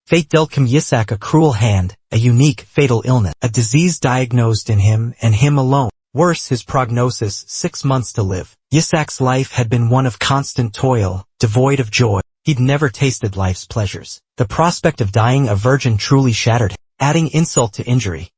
Fate dealt Kim Yisak a cruel hand, a unique, fatal illness, a disease diagnosed in him and him alone. Worse, his prognosis, 6 months to live. Yisak's life had been one of constant toil, devoid of joy. He'd never tasted life's pleasures. The prospect of dying a virgin truly shattered him, adding insult to injury.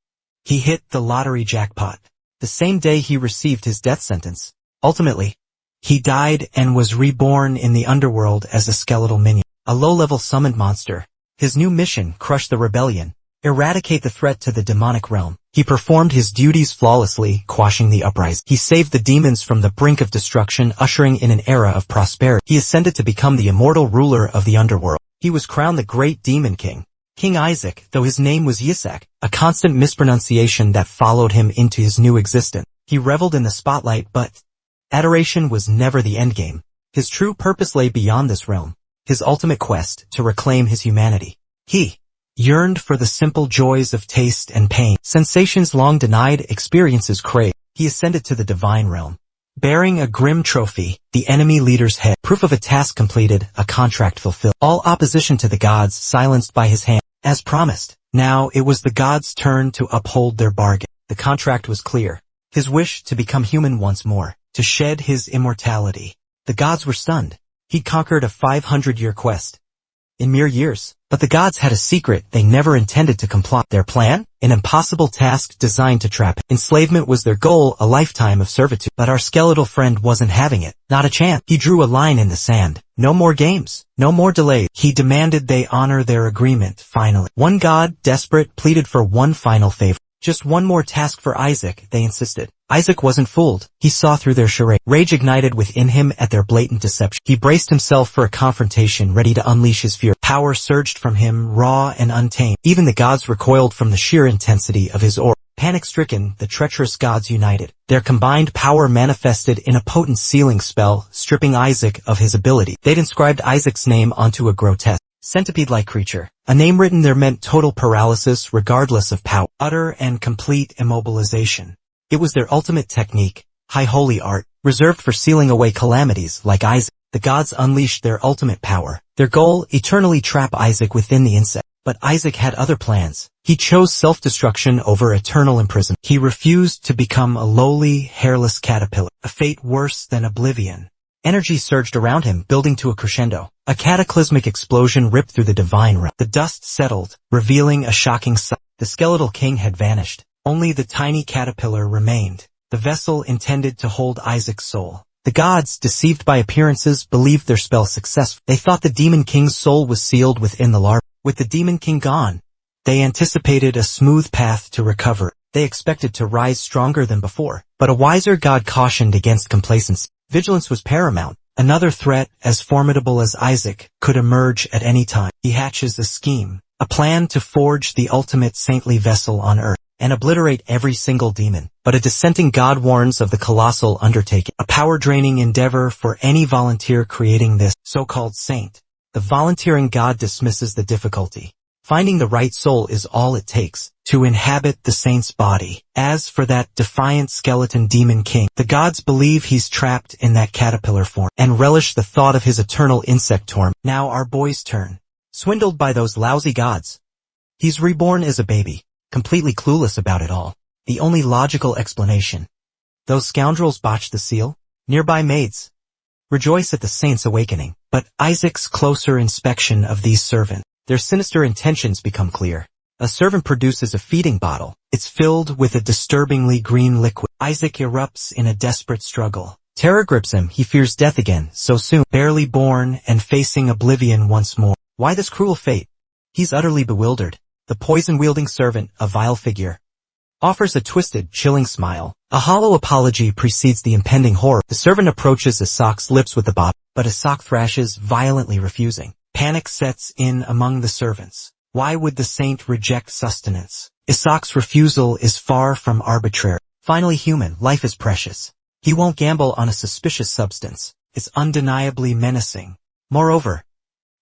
He hit the lottery jackpot. The same day he received his death sentence. Ultimately, he died and was reborn in the underworld as a skeletal minion, a low-level summoned monster. His new mission: crush the rebellion, eradicate the threat to the demonic realm. He performed his duties flawlessly, quashing the uprising. He saved the demons from the brink of destruction, ushering in an era of prosperity. He ascended to become the immortal ruler of the underworld. He was crowned the great demon king, King Isaac, though his name was Yisak, a constant mispronunciation that followed him into his new existence. He reveled in the spotlight, but adoration was never the endgame. His true purpose lay beyond this realm, his ultimate quest to reclaim his humanity. He yearned for the simple joys of taste and pain, sensations long denied, experiences craved. He ascended to the divine realm, bearing a grim trophy, the enemy leader's head, proof of a task completed, a contract fulfilled. All opposition to the gods silenced by his hand. As promised, now it was the gods' turn to uphold their bargain. The contract was clear. His wish to become human once more, to shed his immortality. The gods were stunned. He conquered a 500-year quest in mere years. But the gods had a secret: they never intended to comply. Their plan? An impossible task designed to trap him. Enslavement was their goal, a lifetime of servitude. But our skeletal friend wasn't having it. Not a chance. He drew a line in the sand. No more games. No more delays. He demanded they honor their agreement, finally. One god, desperate, pleaded for one final favor. Just one more task for Isaac, they insisted. Isaac wasn't fooled. He saw through their charade. Rage ignited within him at their blatant deception. He braced himself for a confrontation, ready to unleash his fury. Power surged from him, raw and untamed. Even the gods recoiled from the sheer intensity of his aura. Panic-stricken, the treacherous gods united. Their combined power manifested in a potent sealing spell, stripping Isaac of his ability. They'd inscribed Isaac's name onto a grotesque, centipede-like creature. A name written there meant total paralysis regardless of power, utter and complete immobilization. It was their ultimate technique, high holy art, reserved for sealing away calamities like Isaac. The gods unleashed their ultimate power. Their goal: eternally trap Isaac within the insect. But Isaac had other plans. He chose self-destruction over eternal imprisonment. He refused to become a lowly, hairless caterpillar, a fate worse than oblivion. Energy surged around him, building to a crescendo. A cataclysmic explosion ripped through the divine realm. The dust settled, revealing a shocking sight. The skeletal king had vanished. Only the tiny caterpillar remained, the vessel intended to hold Isaac's soul. The gods, deceived by appearances, believed their spell successful. They thought the demon king's soul was sealed within the larva. With the demon king gone, they anticipated a smooth path to recover. They expected to rise stronger than before. But a wiser god cautioned against complacency. Vigilance was paramount. Another threat, as formidable as Isaac, could emerge at any time. He hatches a scheme, a plan to forge the ultimate saintly vessel on earth and obliterate every single demon. But a dissenting god warns of the colossal undertaking, a power-draining endeavor for any volunteer creating this so-called saint. The volunteering god dismisses the difficulty. Finding the right soul is all it takes to inhabit the saint's body. As for that defiant skeleton demon king, the gods believe he's trapped in that caterpillar form and relish the thought of his eternal insect torment. Now our boy's turn. Swindled by those lousy gods, he's reborn as a baby, completely clueless about it all. The only logical explanation: those scoundrels botched the seal. Nearby maids rejoice at the saint's awakening. But Isaac's closer inspection of these servants, their sinister intentions become clear. A servant produces a feeding bottle. It's filled with a disturbingly green liquid. Isaac erupts in a desperate struggle. Terror grips him. He fears death again, so soon. Barely born and facing oblivion once more. Why this cruel fate? He's utterly bewildered. The poison-wielding servant, a vile figure, offers a twisted, chilling smile. A hollow apology precedes the impending horror. The servant approaches Isaac's lips with the bottle, but Isaac thrashes, violently refusing. Panic sets in among the servants. Why would the saint reject sustenance? Isaac's refusal is far from arbitrary. Finally human, life is precious. He won't gamble on a suspicious substance. It's undeniably menacing. Moreover,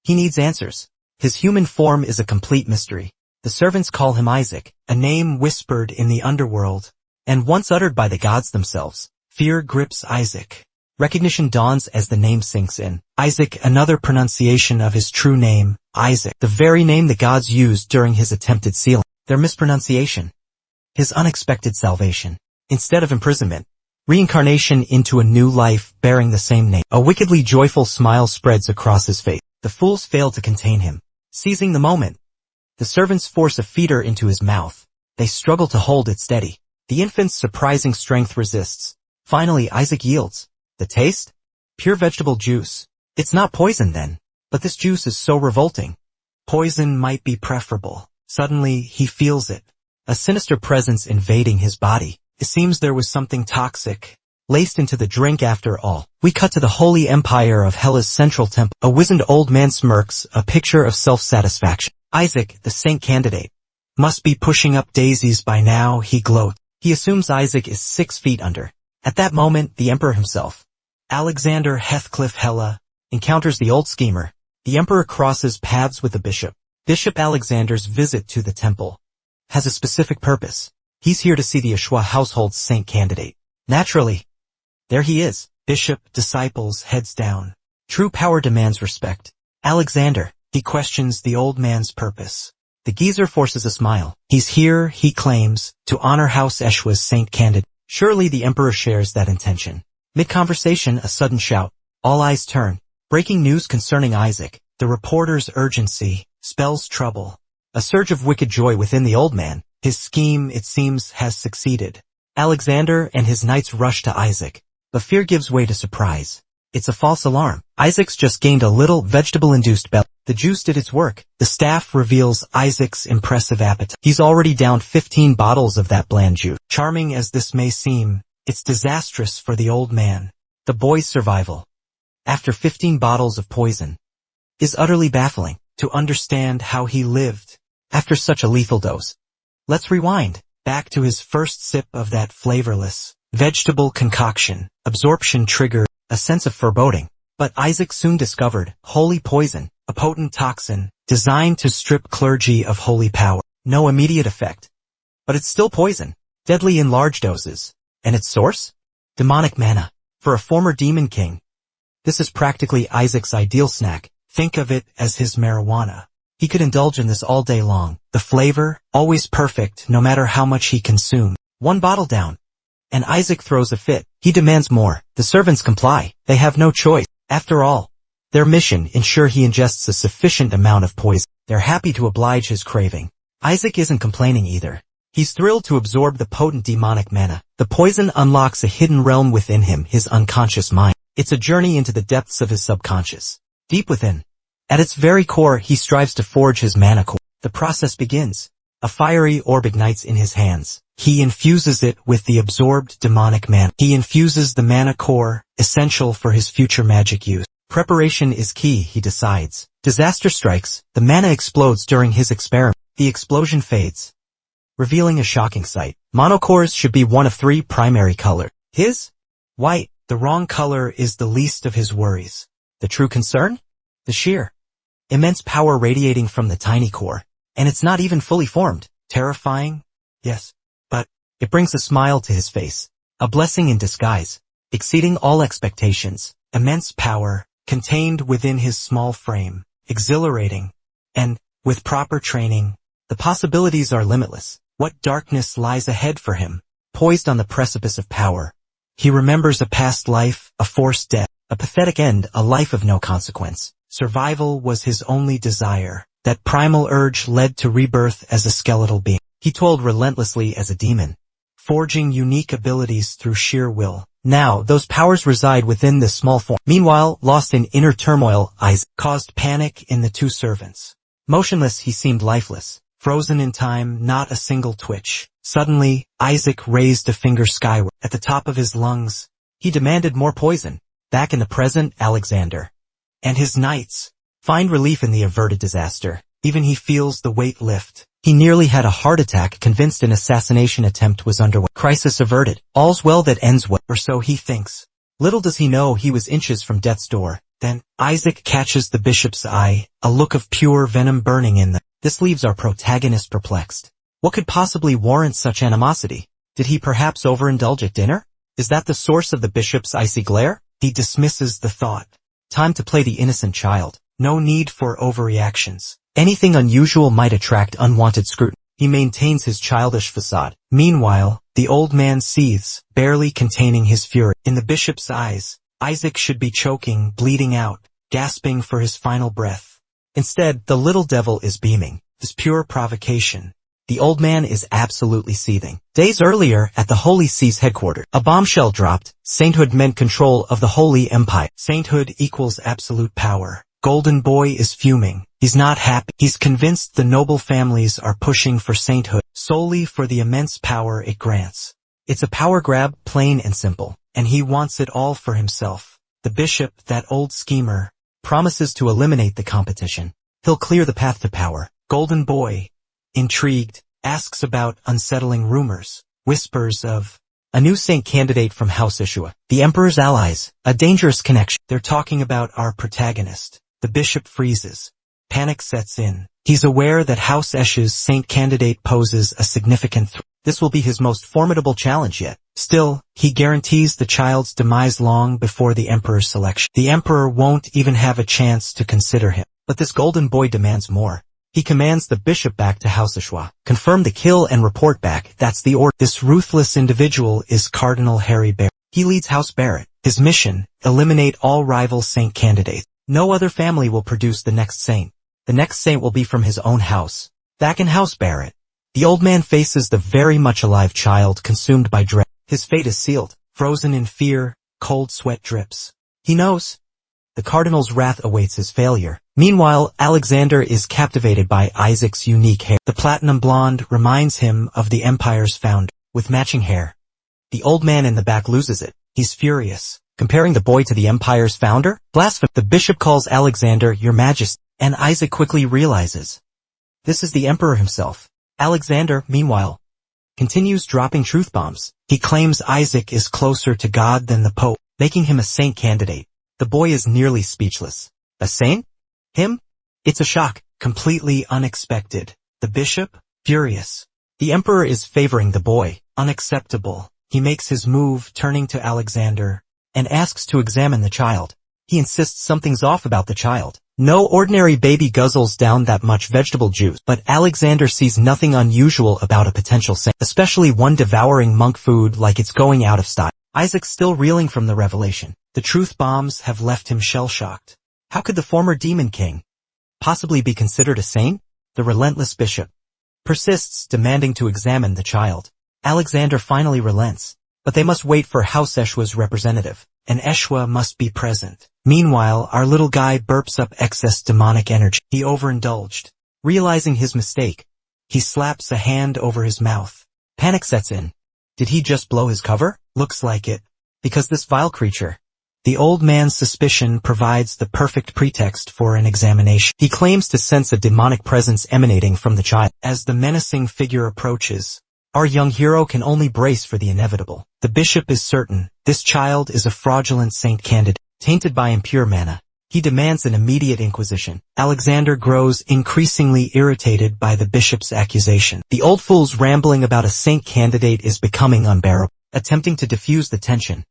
he needs answers. His human form is a complete mystery. The servants call him Isaac, a name whispered in the underworld, and once uttered by the gods themselves. Fear grips Isaac. Recognition dawns as the name sinks in. Isaac, another pronunciation of his true name, Isaac, the very name the gods used during his attempted sealing. Their mispronunciation. His unexpected salvation. Instead of imprisonment, reincarnation into a new life bearing the same name. A wickedly joyful smile spreads across his face. The fools fail to contain him. Seizing the moment, the servants force a feeder into his mouth. They struggle to hold it steady. The infant's surprising strength resists. Finally, Isaac yields. The taste? Pure vegetable juice. It's not poison then, but this juice is so revolting. Poison might be preferable. Suddenly, he feels it. A sinister presence invading his body. It seems there was something toxic laced into the drink after all. We cut to the holy empire of Hela's central temple. A wizened old man smirks, a picture of self-satisfaction. Isaac, the saint candidate, must be pushing up daisies by now, he gloats. He assumes Isaac is 6 feet under. At that moment, the emperor himself, Alexander Heathcliff Hela, encounters the old schemer. The emperor crosses paths with the bishop. Bishop Alexander's visit to the temple has a specific purpose. He's here to see the Ashwa household's saint candidate. Naturally, there he is. Bishop, disciples, heads down. True power demands respect. Alexander, he questions the old man's purpose. The geezer forces a smile. He's here, he claims, to honor House Eshwa's saint candidate. Surely the emperor shares that intention. Mid-conversation, a sudden shout. All eyes turn. Breaking news concerning Isaac. The reporter's urgency spells trouble. A surge of wicked joy within the old man. His scheme, it seems, has succeeded. Alexander and his knights rush to Isaac. But fear gives way to surprise. It's a false alarm. Isaac's just gained a little vegetable-induced belly. The juice did its work. The staff reveals Isaac's impressive appetite. He's already downed 15 bottles of that bland juice. Charming as this may seem, it's disastrous for the old man. The boy's survival, after 15 bottles of poison, is utterly baffling. To understand how he lived after such a lethal dose. Let's rewind back to his first sip of that flavorless vegetable concoction. Absorption triggered a sense of foreboding. But Isaac soon discovered holy poison, a potent toxin designed to strip clergy of holy power. No immediate effect. But it's still poison, deadly in large doses. And its source? Demonic manna. For a former demon king, this is practically Isaac's ideal snack. Think of it as his marijuana. He could indulge in this all day long. The flavor, always perfect no matter how much he consumed. 1 bottle down. And Isaac throws a fit. He demands more. The servants comply. They have no choice. After all, their mission ensure he ingests a sufficient amount of poison. They're happy to oblige his craving. Isaac isn't complaining either. He's thrilled to absorb the potent demonic manna. The poison unlocks a hidden realm within him, his unconscious mind. It's a journey into the depths of his subconscious. Deep within, at its very core, he strives to forge his mana core. The process begins. A fiery orb ignites in his hands. He infuses it with the absorbed demonic mana. He infuses the mana core, essential for his future magic use. Preparation is key, he decides. Disaster strikes. The mana explodes during his experiment. The explosion fades, revealing a shocking sight. Monocores should be one of 3 primary colors. His? White. The wrong color is the least of his worries. The true concern? The sheer, immense power radiating from the tiny core. And it's not even fully formed. Terrifying? Yes. But it brings a smile to his face. A blessing in disguise. Exceeding all expectations. Immense power, contained within his small frame. Exhilarating. And, with proper training, the possibilities are limitless. What darkness lies ahead for him? Poised on the precipice of power. He remembers a past life, a forced death. A pathetic end, a life of no consequence. Survival was his only desire. That primal urge led to rebirth as a skeletal being. He toiled relentlessly as a demon, forging unique abilities through sheer will. Now, those powers reside within this small form. Meanwhile, lost in inner turmoil, Isaac caused panic in the 2 servants. Motionless, he seemed lifeless. Frozen in time, not a single twitch. Suddenly, Isaac raised a finger skyward. At the top of his lungs, he demanded more poison. Back in the present, Alexander and his knights find relief in the averted disaster. Even he feels the weight lift. He nearly had a heart attack, convinced an assassination attempt was underway. Crisis averted. All's well that ends well, or so he thinks. Little does he know he was inches from death's door. Then, Isaac catches the bishop's eye, a look of pure venom burning in them. This leaves our protagonist perplexed. What could possibly warrant such animosity? Did he perhaps overindulge at dinner? Is that the source of the bishop's icy glare? He dismisses the thought. Time to play the innocent child. No need for overreactions. Anything unusual might attract unwanted scrutiny. He maintains his childish facade. Meanwhile, the old man seethes, barely containing his fury. In the bishop's eyes, Isaac should be choking, bleeding out, gasping for his final breath. Instead, the little devil is beaming. This pure provocation. The old man is absolutely seething. Days earlier, at the Holy See's headquarters, a bombshell dropped. Sainthood meant control of the Holy Empire. Sainthood equals absolute power. Golden Boy is fuming. He's not happy. He's convinced the noble families are pushing for sainthood solely for the immense power it grants. It's a power grab, plain and simple, and he wants it all for himself. The bishop, that old schemer, promises to eliminate the competition. He'll clear the path to power. Golden Boy, intrigued, asks about unsettling rumors, whispers of a new saint candidate from House Ishua, the emperor's allies, a dangerous connection. They're talking about our protagonist. The bishop freezes. Panic sets in. He's aware that House Eshua's saint candidate poses a significant threat. This will be his most formidable challenge yet. Still, he guarantees the child's demise long before the emperor's selection. The emperor won't even have a chance to consider him. But this Golden Boy demands more. He commands the bishop back to House Ishua. Confirm the kill and report back. That's the order. This ruthless individual is Cardinal Harry Barrett. He leads House Barrett. His mission, eliminate all rival saint candidates. No other family will produce the next saint. The next saint will be from his own house. Back in House Barrett, the old man faces the very much alive child consumed by dread. His fate is sealed. Frozen in fear, cold sweat drips. He knows. The cardinal's wrath awaits his failure. Meanwhile, Alexander is captivated by Isaac's unique hair. The platinum blonde reminds him of the empire's founder, with matching hair. The old man in the back loses it. He's furious. Comparing the boy to the empire's founder? Blasphemy. The bishop calls Alexander, Your Majesty, and Isaac quickly realizes. This is the emperor himself. Alexander, meanwhile, continues dropping truth bombs. He claims Isaac is closer to God than the Pope, making him a saint candidate. The boy is nearly speechless. A saint? Him? It's a shock, completely unexpected. The bishop? Furious. The emperor is favoring the boy. Unacceptable. He makes his move, turning to Alexander, and asks to examine the child. He insists something's off about the child. No ordinary baby guzzles down that much vegetable juice, but Alexander sees nothing unusual about a potential saint, especially one devouring monk food like it's going out of style. Isaac's still reeling from the revelation. The truth bombs have left him shell-shocked. How could the former demon king possibly be considered a saint? The relentless bishop persists, demanding to examine the child. Alexander finally relents, but they must wait for House Eshua's representative, and Eshua must be present. Meanwhile, our little guy burps up excess demonic energy. He overindulged. Realizing his mistake, he slaps a hand over his mouth. Panic sets in. Did he just blow his cover? Looks like it. Because this vile creature, the old man's suspicion provides the perfect pretext for an examination. He claims to sense a demonic presence emanating from the child. As the menacing figure approaches, our young hero can only brace for the inevitable. The bishop is certain this child is a fraudulent saint candidate, tainted by impure manna. He demands an immediate inquisition. Alexander grows increasingly irritated by the bishop's accusation. The old fool's rambling about a saint candidate is becoming unbearable. Attempting to diffuse the tension,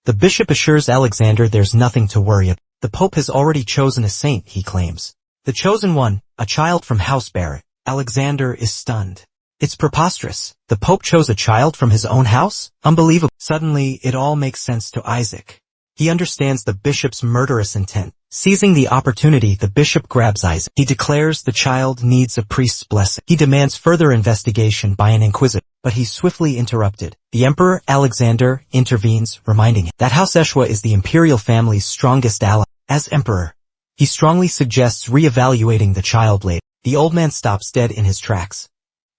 the bishop assures Alexander there's nothing to worry about. The Pope has already chosen a saint, he claims. The chosen one, a child from House Barrett. Alexander is stunned. It's preposterous. The Pope chose a child from his own house? Unbelievable. Suddenly, it all makes sense to Isaac. He understands the bishop's murderous intent. Seizing the opportunity, the bishop grabs Isaac. He declares the child needs a priest's blessing. He demands further investigation by an inquisitor, but he's swiftly interrupted. The emperor, Alexander, intervenes, reminding him that House Eshua is the imperial family's strongest ally. As emperor, he strongly suggests re-evaluating the child later. The old man stops dead in his tracks.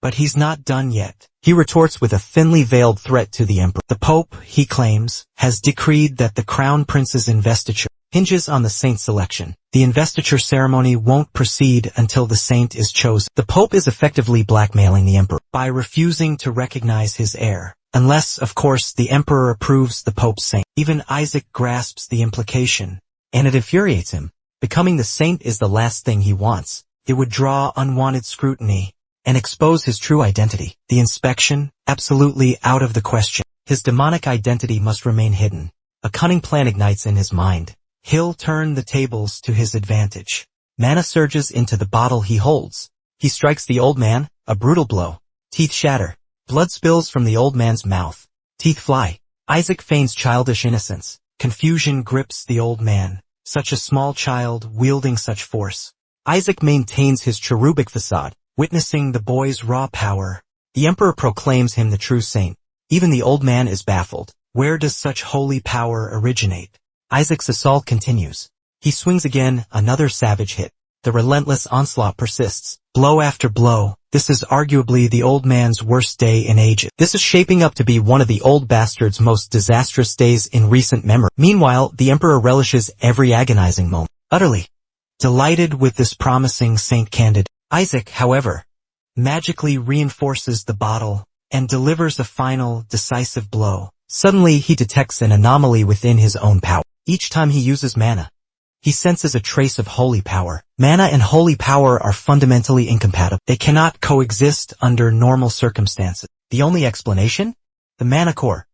But he's not done yet. He retorts with a thinly veiled threat to the emperor. The Pope, he claims, has decreed that the crown prince's investiture hinges on the saint's selection. The investiture ceremony won't proceed until the saint is chosen. The Pope is effectively blackmailing the emperor by refusing to recognize his heir, unless, of course, the emperor approves the Pope's saint. Even Isaac grasps the implication, and it infuriates him. Becoming the saint is the last thing he wants. It would draw unwanted scrutiny and expose his true identity. The inspection, absolutely out of the question. His demonic identity must remain hidden. A cunning plan ignites in his mind. He'll turn the tables to his advantage. Mana surges into the bottle he holds. He strikes the old man, a brutal blow. Teeth shatter. Blood spills from the old man's mouth. Teeth fly. Isaac feigns childish innocence. Confusion grips the old man. Such a small child wielding such force. Isaac maintains his cherubic facade, witnessing the boy's raw power. The emperor proclaims him the true saint. Even the old man is baffled. Where does such holy power originate? Isaac's assault continues. He swings again, another savage hit. The relentless onslaught persists. Blow after blow. This is arguably the old man's worst day in ages. This is shaping up to be one of the old bastard's most disastrous days in recent memory. Meanwhile, the emperor relishes every agonizing moment. Utterly delighted with this promising saint candidate, Isaac, however, magically reinforces the bottle and delivers a final, decisive blow. Suddenly he detects an anomaly within his own power. Each time he uses mana, he senses a trace of holy power. Mana and holy power are fundamentally incompatible. They cannot coexist under normal circumstances. The only explanation? The mana core.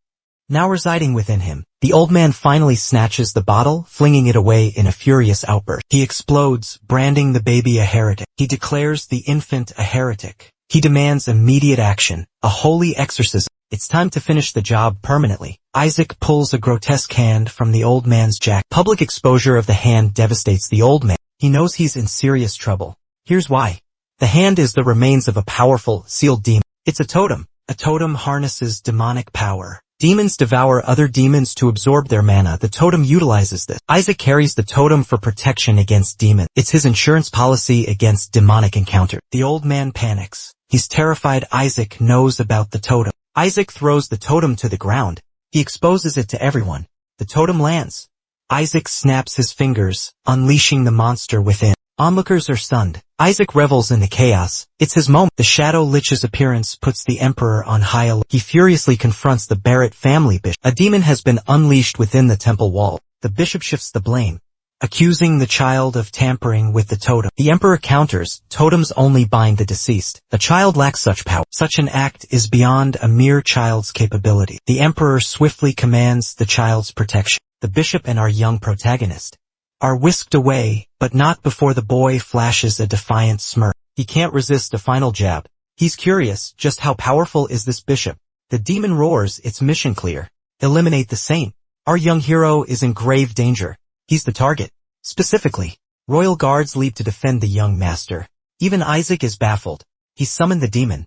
Now residing within him, the old man finally snatches the bottle, flinging it away in a furious outburst. He explodes, branding the baby a heretic. He declares the infant a heretic. He demands immediate action, a holy exorcism. It's time to finish the job permanently. Isaac pulls a grotesque hand from the old man's jacket. Public exposure of the hand devastates the old man. He knows he's in serious trouble. Here's why. The hand is the remains of a powerful, sealed demon. It's a totem. A totem harnesses demonic power. Demons devour other demons to absorb their mana. The totem utilizes this. Isaac carries the totem for protection against demons. It's his insurance policy against demonic encounter. The old man panics. He's terrified. Isaac knows about the totem. Isaac throws the totem to the ground. He exposes it to everyone. The totem lands. Isaac snaps his fingers, unleashing the monster within. Onlookers are stunned. Isaac revels in the chaos. It's his moment. The Shadow Lich's appearance puts the emperor on high alert. He furiously confronts the Barrett family bishop. A demon has been unleashed within the temple wall. The bishop shifts the blame, accusing the child of tampering with the totem. The emperor counters, totems only bind the deceased. A child lacks such power. Such an act is beyond a mere child's capability. The emperor swiftly commands the child's protection. The bishop and our young protagonist are whisked away, but not before the boy flashes a defiant smirk. He can't resist a final jab. He's curious, just how powerful is this bishop? The demon roars, its mission clear. Eliminate the saint. Our young hero is in grave danger. He's the target. Specifically, royal guards leap to defend the young master. Even Isaac is baffled. He summoned the demon.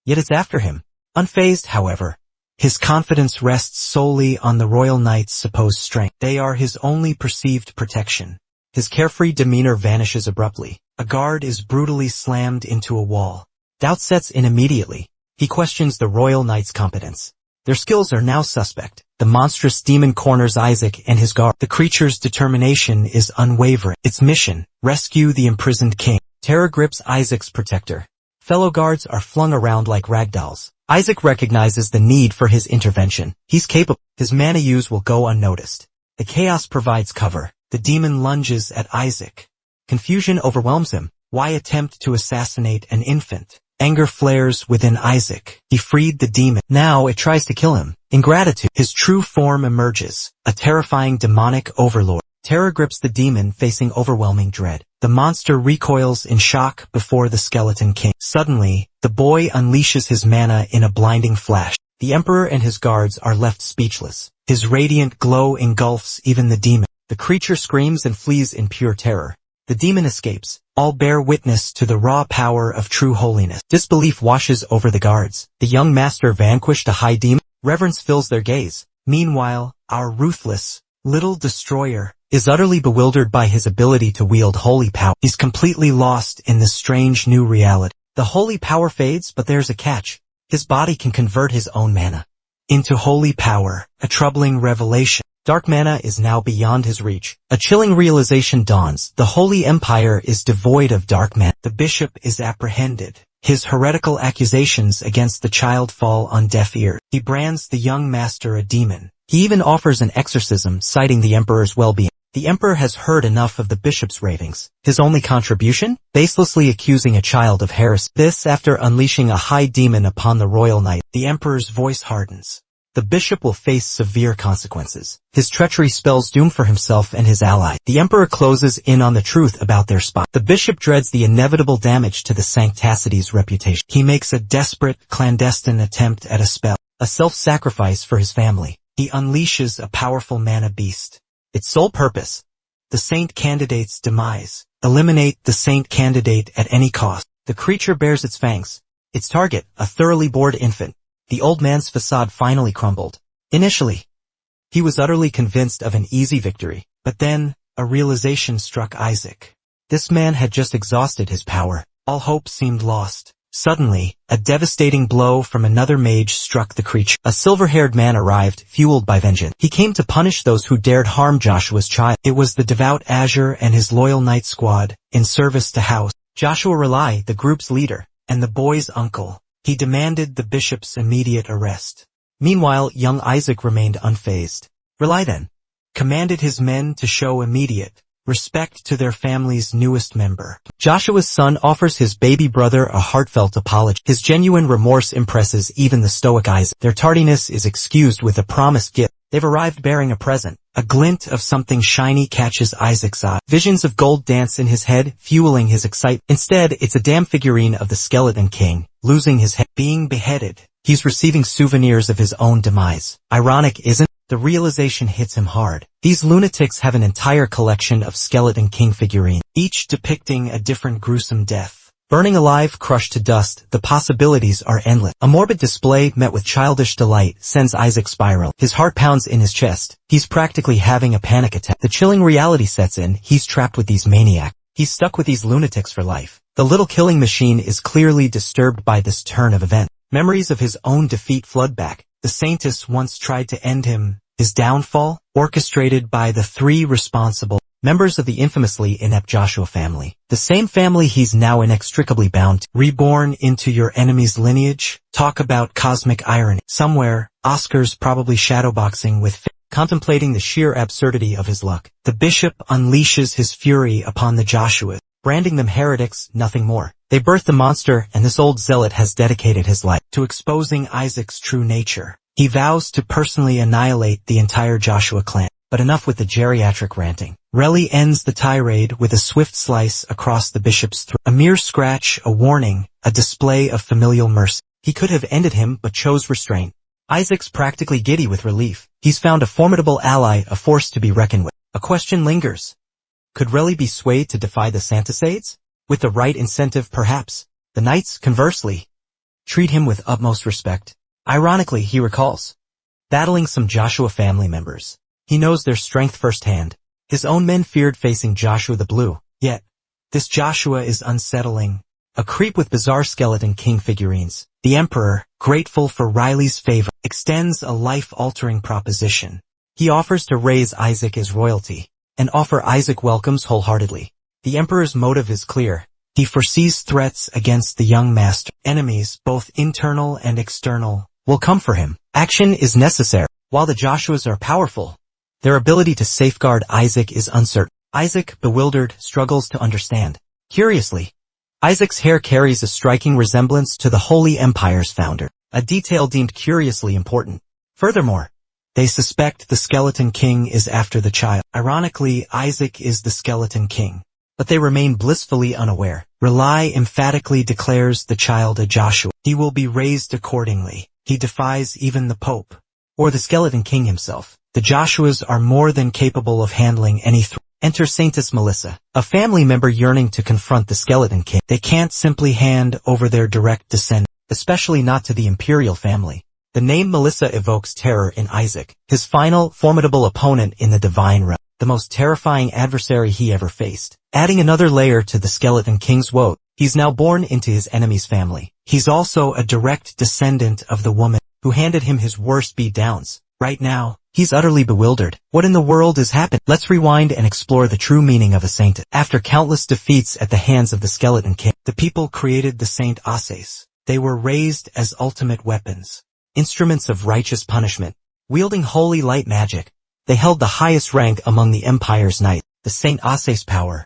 Yet it's after him. Unfazed, however, his confidence rests solely on the royal knight's supposed strength. They are his only perceived protection. His carefree demeanor vanishes abruptly. A guard is brutally slammed into a wall. Doubt sets in immediately. He questions the royal knight's competence. Their skills are now suspect. The monstrous demon corners Isaac and his guard. The creature's determination is unwavering. Its mission, rescue the imprisoned king. Terror grips Isaac's protector. Fellow guards are flung around like ragdolls. Isaac recognizes the need for his intervention. He's capable. His mana use will go unnoticed. The chaos provides cover. The demon lunges at Isaac. Confusion overwhelms him. Why attempt to assassinate an infant? Anger flares within Isaac. He freed the demon. Now it tries to kill him. In gratitude, his true form emerges. A terrifying demonic overlord. Terror grips the demon, facing overwhelming dread. The monster recoils in shock before the skeleton king. Suddenly, the boy unleashes his mana in a blinding flash. The emperor and his guards are left speechless. His radiant glow engulfs even the demon. The creature screams and flees in pure terror. The demon escapes. All bear witness to the raw power of true holiness. Disbelief washes over the guards. The young master vanquished a high demon. Reverence fills their gaze. Meanwhile, our ruthless, little destroyer is utterly bewildered by his ability to wield holy power. He's completely lost in this strange new reality. The holy power fades, but there's a catch. His body can convert his own mana into holy power, a troubling revelation. Dark mana is now beyond his reach. A chilling realization dawns. The Holy Empire is devoid of dark mana. The bishop is apprehended. His heretical accusations against the child fall on deaf ears. He brands the young master a demon. He even offers an exorcism, citing the emperor's well-being. The emperor has heard enough of the bishop's ravings. His only contribution? Baselessly accusing a child of heresy. This after unleashing a high demon upon the royal knight. The emperor's voice hardens. the bishop will face severe consequences. His treachery spells doom for himself and his ally. The emperor closes in on the truth about their spy. The bishop dreads the inevitable damage to the Sancticity's reputation. He makes a desperate, clandestine attempt at a spell, a self-sacrifice for his family. He unleashes a powerful mana beast. Its sole purpose: the saint candidate's demise. Eliminate the saint candidate at any cost. The creature bears its fangs. Its target, a thoroughly bored infant. The old man's facade finally crumbled. Initially, he was utterly convinced of an easy victory, but then a realization struck Isaac. This man had just exhausted his power. All hope seemed lost. Suddenly, a devastating blow from another mage struck the creature. A silver-haired man arrived, fueled by vengeance. He came to punish those who dared harm Joshua's child. It was the devout Azure and his loyal knight squad, in service to House Joshua Relai, the group's leader, and the boy's uncle. He demanded the bishop's immediate arrest. Meanwhile, young Isaac remained unfazed. Relai then commanded his men to show immediate respect to their family's newest member. Joshua's son offers his baby brother a heartfelt apology. His genuine remorse impresses even the stoic Isaac. Their tardiness is excused with a promised gift. They've arrived bearing a present. A glint of something shiny catches Isaac's eye. Visions of gold dance in his head, fueling his excitement. Instead, it's a damn figurine of the Skeleton King, losing his head, being beheaded. He's receiving souvenirs of his own demise. Ironic, isn't it? The realization hits him hard. These lunatics have an entire collection of Skeleton King figurines, each depicting a different gruesome death. Burning alive, crushed to dust, the possibilities are endless. A morbid display met with childish delight sends Isaac spiral. His heart pounds in his chest. He's practically having a panic attack. The chilling reality sets in. He's trapped with these maniacs. He's stuck with these lunatics for life. The little killing machine is clearly disturbed by this turn of events. Memories of his own defeat flood back. The Saintess once tried to end him. His downfall, orchestrated by the three responsible members of the infamously inept Joshua family. The same family he's now inextricably bound to. Reborn into your enemy's lineage? Talk about cosmic irony. Somewhere, Oscar's probably shadowboxing with fate, contemplating the sheer absurdity of his luck. The bishop unleashes his fury upon the Joshuas, branding them heretics, nothing more. They birthed the monster, and this old zealot has dedicated his life to exposing Isaac's true nature. He vows to personally annihilate the entire Joshua clan. But enough with the geriatric ranting. Relly ends the tirade with a swift slice across the bishop's throat. A mere scratch, a warning, a display of familial mercy. He could have ended him but chose restraint. Isaac's practically giddy with relief. He's found a formidable ally, a force to be reckoned with. A question lingers. Could Relly be swayed to defy the Santisades? With the right incentive, perhaps. The knights, conversely, treat him with utmost respect. Ironically, he recalls battling some Joshua family members. He knows their strength firsthand. His own men feared facing Joshua the Blue. Yet, this Joshua is unsettling. A creep with bizarre Skeleton King figurines. The Emperor, grateful for Riley's favor, extends a life-altering proposition. He offers to raise Isaac as royalty. An offer Isaac welcomes wholeheartedly. The Emperor's motive is clear. He foresees threats against the young master. Enemies, both internal and external, will come for him. Action is necessary. While the Joshuas are powerful, their ability to safeguard Isaac is uncertain. Isaac, bewildered, struggles to understand. Curiously, Isaac's hair carries a striking resemblance to the Holy Empire's founder, a detail deemed curiously important. Furthermore, they suspect the Skeleton King is after the child. Ironically, Isaac is the Skeleton King, but they remain blissfully unaware. Relai emphatically declares the child a Joshua. He will be raised accordingly. He defies even the Pope, or the Skeleton King himself. The Joshuas are more than capable of handling any threat. Enter Saintess Melissa, a family member yearning to confront the Skeleton King. They can't simply hand over their direct descendant, especially not to the imperial family. The name Melissa evokes terror in Isaac, his final, formidable opponent in the divine realm, the most terrifying adversary he ever faced. Adding another layer to the Skeleton King's woe, he's now born into his enemy's family. He's also a direct descendant of the woman who handed him his worst beatdowns. Right now, he's utterly bewildered. What in the world is happening? Let's rewind and explore the true meaning of a saint. After countless defeats at the hands of the Skeleton King, the people created the Saint Asses. They were raised as ultimate weapons, instruments of righteous punishment. Wielding holy light magic, they held the highest rank among the Empire's knights. The Saint Asses' power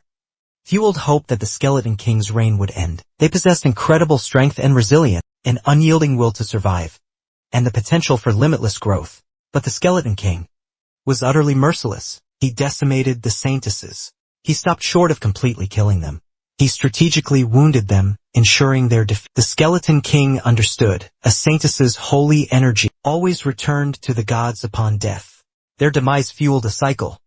fueled hope that the Skeleton King's reign would end. They possessed incredible strength and resilience, an unyielding will to survive. and the potential for limitless growth. But the Skeleton King was utterly merciless. He decimated the Saintesses. He stopped short of completely killing them. He strategically wounded them, ensuring their defeat. The Skeleton King understood. A Saintess's holy energy always returned to the gods upon death. Their demise fueled a cycle,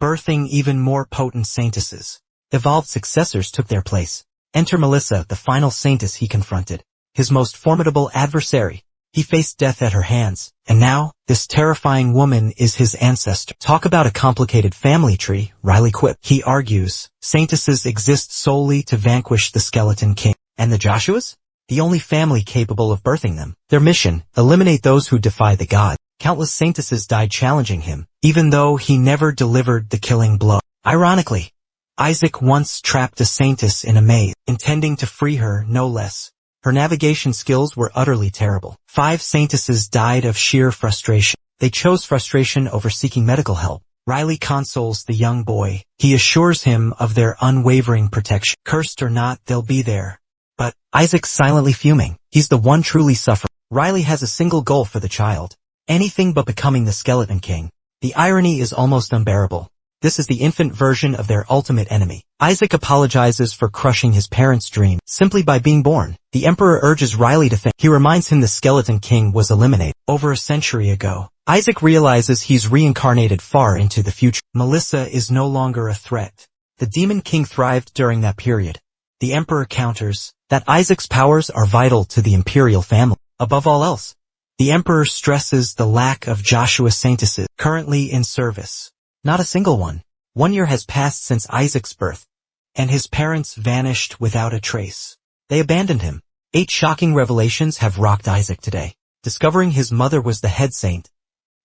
birthing even more potent Saintesses. Evolved successors took their place. Enter Melissa, the final Saintess he confronted. His most formidable adversary. He faced death at her hands, and now, this terrifying woman is his ancestor. Talk about a complicated family tree, Riley quipped. He argues, Saintesses exist solely to vanquish the Skeleton King. And the Joshuas? The only family capable of birthing them. Their mission, eliminate those who defy the god. Countless Saintesses died challenging him, even though he never delivered the killing blow. Ironically, Isaac once trapped a Saintess in a maze, intending to free her no less. Her navigation skills were utterly terrible. 5 Saintesses died of sheer frustration. They chose frustration over seeking medical help. Riley consoles the young boy. He assures him of their unwavering protection. Cursed or not, they'll be there. But Isaac's silently fuming. He's the one truly suffering. Riley has a single goal for the child. Anything but becoming the Skeleton King. The irony is almost unbearable. This is the infant version of their ultimate enemy. Isaac apologizes for crushing his parents' dream simply by being born. The Emperor urges Riley to think. He reminds him the Skeleton King was eliminated over a century ago. Isaac realizes he's reincarnated far into the future. Melissa is no longer a threat. The Demon King thrived during that period. The Emperor counters that Isaac's powers are vital to the imperial family. Above all else, the Emperor stresses the lack of Joshua Saintesses currently in service. Not a single one. 1 year has passed since Isaac's birth, and his parents vanished without a trace. They abandoned him. 8 shocking revelations have rocked Isaac today. Discovering his mother was the head saint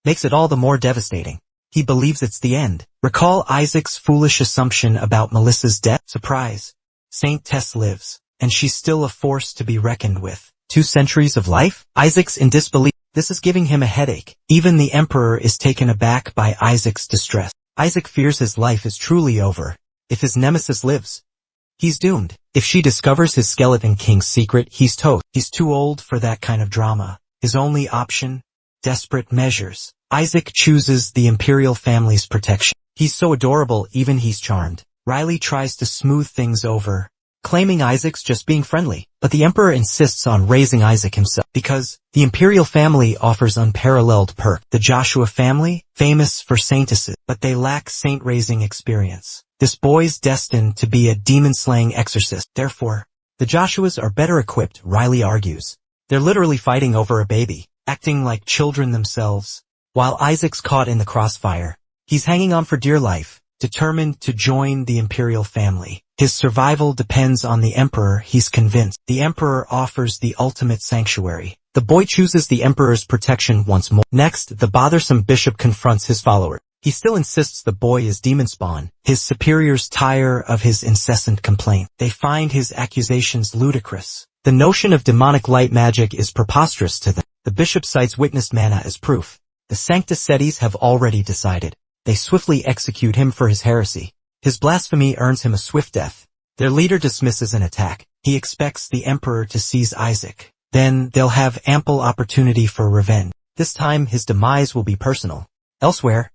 makes it all the more devastating. He believes it's the end. Recall Isaac's foolish assumption about Melissa's death. Surprise. Saint Tess lives, and she's still a force to be reckoned with. 2 centuries of life? Isaac's in disbelief. This is giving him a headache. Even the Emperor is taken aback by Isaac's distress. Isaac fears his life is truly over. If his nemesis lives, he's doomed. If she discovers his Skeleton King's secret, he's toast. He's too old for that kind of drama. His only option? Desperate measures. Isaac chooses the imperial family's protection. He's so adorable, even he's charmed. Riley tries to smooth things over, claiming Isaac's just being friendly. But the Emperor insists on raising Isaac himself, because the imperial family offers unparalleled perk. The Joshua family, famous for saintesses, but they lack saint-raising experience. This boy's destined to be a demon-slaying exorcist. Therefore, the Joshuas are better equipped, Riley argues. They're literally fighting over a baby, acting like children themselves. While Isaac's caught in the crossfire, he's hanging on for dear life, determined to join the imperial family. His survival depends on the Emperor, he's convinced. The Emperor offers the ultimate sanctuary. The boy chooses the Emperor's protection once more. Next, the bothersome bishop confronts his follower. He still insists the boy is demon spawn. His superiors tire of his incessant complaint. They find his accusations ludicrous. The notion of demonic light magic is preposterous to them. The bishop cites witness manna as proof. The Sanctus Sedis have already decided. They swiftly execute him for his heresy. His blasphemy earns him a swift death. Their leader dismisses an attack. He expects the Emperor to seize Isaac. Then they'll have ample opportunity for revenge. This time his demise will be personal. Elsewhere,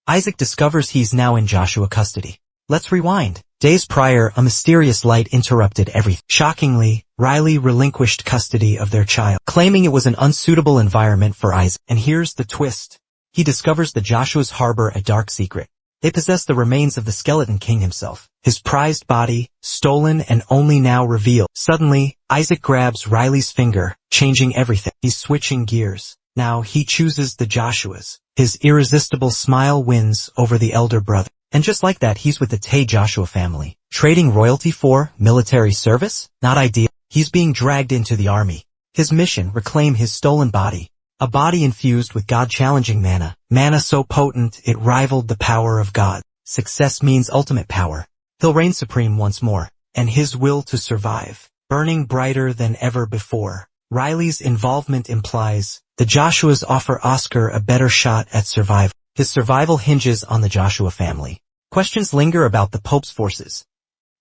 Isaac discovers he's now in Joshua custody. Let's rewind. Days prior, a mysterious light interrupted everything. Shockingly, Riley relinquished custody of their child, claiming it was an unsuitable environment for Isaac. And here's the twist. He discovers the Joshuas harbor a dark secret. They possess the remains of the Skeleton King himself. His prized body, stolen and only now revealed. Suddenly, Isaac grabs Riley's finger, changing everything. He's switching gears. Now he chooses the Joshuas. His irresistible smile wins over the elder brother. And just like that, he's with the Tay Joshua family. Trading royalty for military service? Not ideal. He's being dragged into the army. His mission, reclaim his stolen body. A body infused with God-challenging manna. Manna so potent, it rivaled the power of God. Success means ultimate power. He'll reign supreme once more. And his will to survive, burning brighter than ever before. Riley's involvement implies the Joshuas offer Oscar a better shot at survival. His survival hinges on the Joshua family. Questions linger about the Pope's forces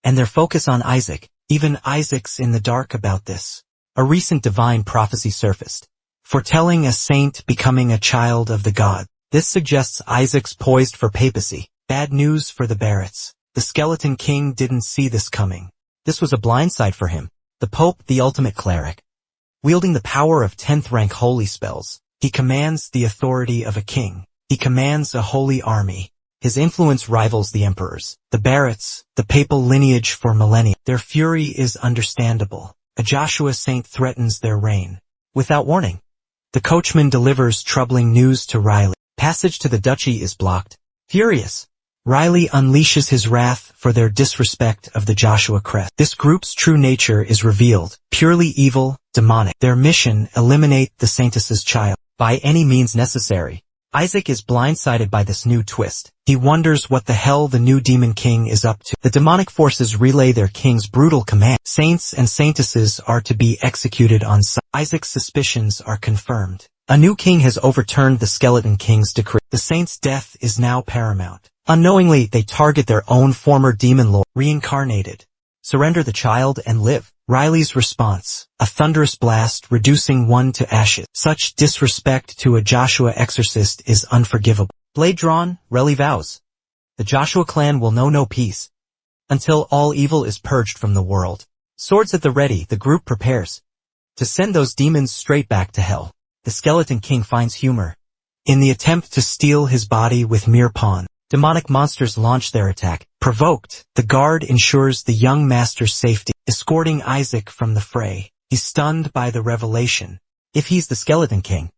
and their focus on Isaac. Even Isaac's in the dark about this. A recent divine prophecy surfaced, foretelling a saint becoming a child of the god. This suggests Isaac's poised for papacy. Bad news for the Barretts. The Skeleton King didn't see this coming. This was a blindside for him. The Pope, the ultimate cleric. Wielding the power of 10th rank holy spells, he commands the authority of a king. He commands a holy army. His influence rivals the emperor's. The Barretts, the papal lineage for millennia. Their fury is understandable. A Joshua saint threatens their reign. Without warning, the coachman delivers troubling news to Riley. Passage to the duchy is blocked. Furious, Riley unleashes his wrath for their disrespect of the Joshua crest. This group's true nature is revealed, purely evil, demonic. Their mission, eliminate the saintess's child, by any means necessary. Isaac is blindsided by this new twist. He wonders what the hell the new demon king is up to. The demonic forces relay their king's brutal command. Saints and saintesses are to be executed on sight. Isaac's suspicions are confirmed. A new king has overturned the Skeleton King's decree. The saint's death is now paramount. Unknowingly, they target their own former demon lord, reincarnated. Surrender the child and live. Riley's response, a thunderous blast reducing one to ashes. Such disrespect to a Joshua exorcist is unforgivable. Blade drawn, Riley vows. The Joshua clan will know no peace until all evil is purged from the world. Swords at the ready, the group prepares to send those demons straight back to hell. The Skeleton King finds humor in the attempt to steal his body with mere pawn. Demonic monsters launch their attack. Provoked, the guard ensures the young master's safety, escorting Isaac from the fray. He's stunned by the revelation. If he's the Skeleton King,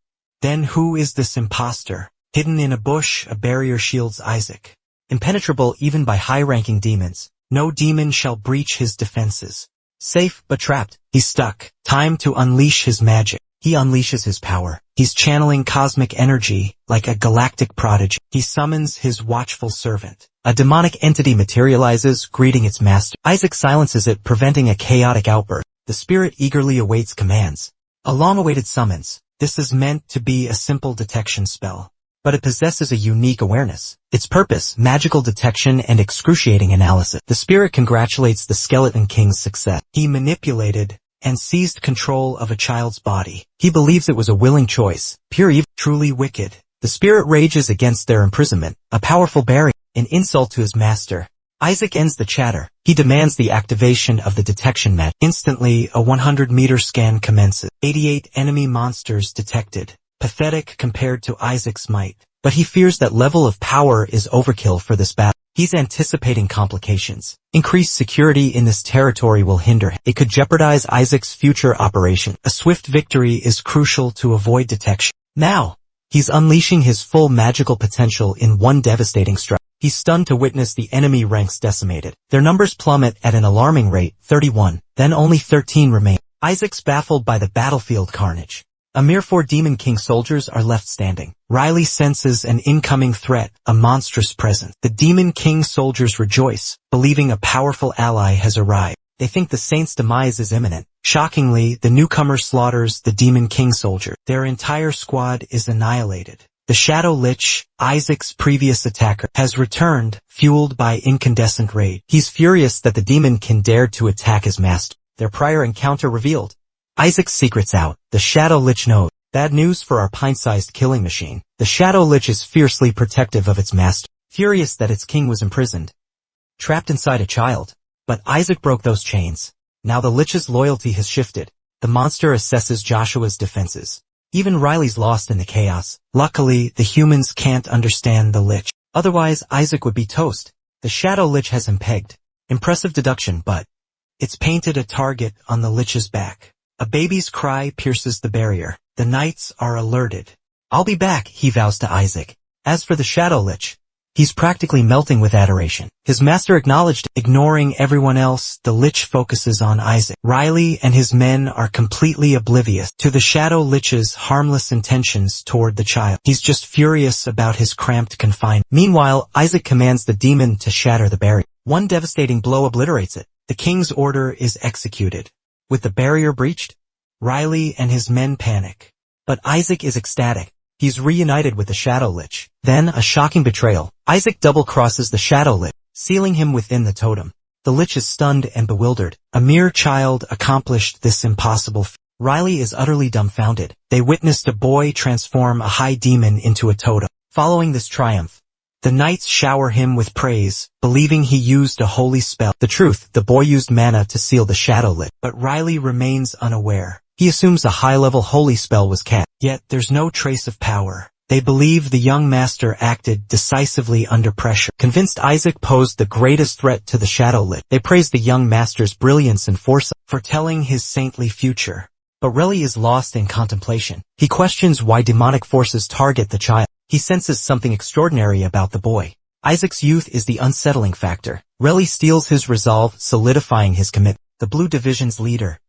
then who is this imposter? Hidden in a bush, a barrier shields Isaac. Impenetrable even by high-ranking demons, no demon shall breach his defenses. Safe but trapped, he's stuck. Time to unleash his magic. He unleashes his power. He's channeling cosmic energy, like a galactic prodigy. He summons his watchful servant. A demonic entity materializes, greeting its master. Isaac silences it, preventing a chaotic outburst. The spirit eagerly awaits commands. A long-awaited summons. This is meant to be a simple detection spell, but it possesses a unique awareness. Its purpose, magical detection and excruciating analysis. The spirit congratulates the Skeleton King's success. He manipulated and seized control of a child's body. He believes it was a willing choice, pure evil, truly wicked. The spirit rages against their imprisonment, a powerful barrier, an insult to his master. Isaac ends the chatter. He demands the activation of the detection magic. Instantly, a 100-meter scan commences. 88 enemy monsters detected. Pathetic compared to Isaac's might. But he fears that level of power is overkill for this battle. He's anticipating complications. Increased security in this territory will hinder him. It could jeopardize Isaac's future operation. A swift victory is crucial to avoid detection. Now, he's unleashing his full magical potential in one devastating strike. He's stunned to witness the enemy ranks decimated. Their numbers plummet at an alarming rate, 31, then only 13 remain. Isaac's baffled by the battlefield carnage. A mere 4 Demon King soldiers are left standing. Riley senses an incoming threat, a monstrous presence. The Demon King soldiers rejoice, believing a powerful ally has arrived. They think the saint's demise is imminent. Shockingly, the newcomer slaughters the Demon King soldier. Their entire squad is annihilated. The Shadow Lich, Isaac's previous attacker, has returned, fueled by incandescent rage. He's furious that the demon can dare to attack his master. Their prior encounter revealed. Isaac's secret's out. The Shadow Lich knows. Bad news for our pint-sized killing machine. The Shadow Lich is fiercely protective of its master, furious that its king was imprisoned, trapped inside a child. But Isaac broke those chains. Now the Lich's loyalty has shifted. The monster assesses Joshua's defenses. Even Riley's lost in the chaos. Luckily, the humans can't understand the Lich. Otherwise, Isaac would be toast. The Shadow Lich has him pegged. Impressive deduction, but it's painted a target on the Lich's back. A baby's cry pierces the barrier. The knights are alerted. I'll be back, he vows to Isaac. As for the Shadow Lich, he's practically melting with adoration. His master acknowledged, ignoring everyone else, the Lich focuses on Isaac. Riley and his men are completely oblivious to the Shadow Lich's harmless intentions toward the child. He's just furious about his cramped confinement. Meanwhile, Isaac commands the demon to shatter the barrier. One devastating blow obliterates it. The king's order is executed. With the barrier breached, Riley and his men panic. But Isaac is ecstatic. He's reunited with the Shadow Lich. Then, a shocking betrayal. Isaac double-crosses the Shadow Lich, sealing him within the totem. The Lich is stunned and bewildered. A mere child accomplished this impossible feat. Riley is utterly dumbfounded. They witnessed a boy transform a high demon into a totem. Following this triumph, the knights shower him with praise, believing he used a holy spell. The truth, the boy used mana to seal the shadow lit, but Riley remains unaware. He assumes a high-level holy spell was cast, yet there's no trace of power. They believe the young master acted decisively under pressure. Convinced Isaac posed the greatest threat to the shadow lit, they praise the young master's brilliance and foresight, foretelling his saintly future. But Riley is lost in contemplation. He questions why demonic forces target the child. He senses something extraordinary about the boy. Isaac's youth is the unsettling factor. Riley steals his resolve, solidifying his commitment. The Blue Division's leader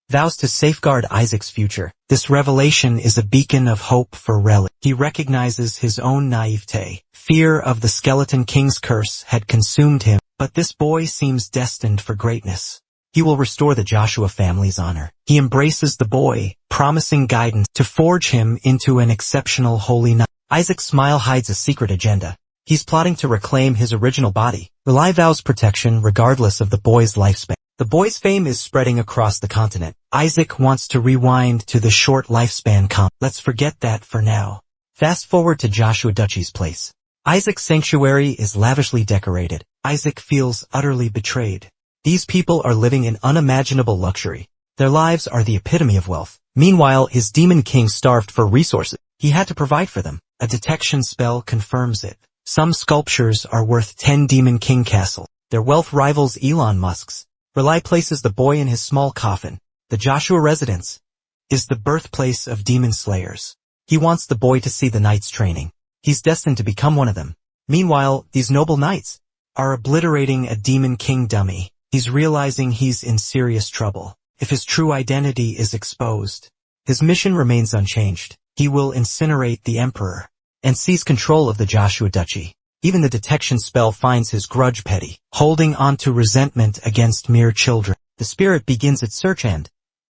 vows to safeguard Isaac's future. This revelation is a beacon of hope for Riley. He recognizes his own naivete. Fear of the Skeleton King's curse had consumed him, but this boy seems destined for greatness. He will restore the Joshua family's honor. He embraces the boy, promising guidance to forge him into an exceptional holy knight. Isaac's smile hides a secret agenda. He's plotting to reclaim his original body. Riley vows protection regardless of the boy's lifespan. The boy's fame is spreading across the continent. Isaac wants to rewind to the short lifespan Let's forget that for now. Fast forward to Joshua Duchy's place. Isaac's sanctuary is lavishly decorated. Isaac feels utterly betrayed. These people are living in unimaginable luxury. Their lives are the epitome of wealth. Meanwhile, his demon king starved for resources. He had to provide for them. A detection spell confirms it. Some sculptures are worth 10 Demon King Castle. Their wealth rivals Elon Musk's. Riley places the boy in his small coffin. The Joshua residence is the birthplace of demon slayers. He wants the boy to see the knights training. He's destined to become one of them. Meanwhile, these noble knights are obliterating a demon king dummy. He's realizing he's in serious trouble. If his true identity is exposed, his mission remains unchanged. He will incinerate the emperor and seize control of the Joshua Duchy. Even the detection spell finds his grudge petty, holding on to resentment against mere children. The spirit begins its search and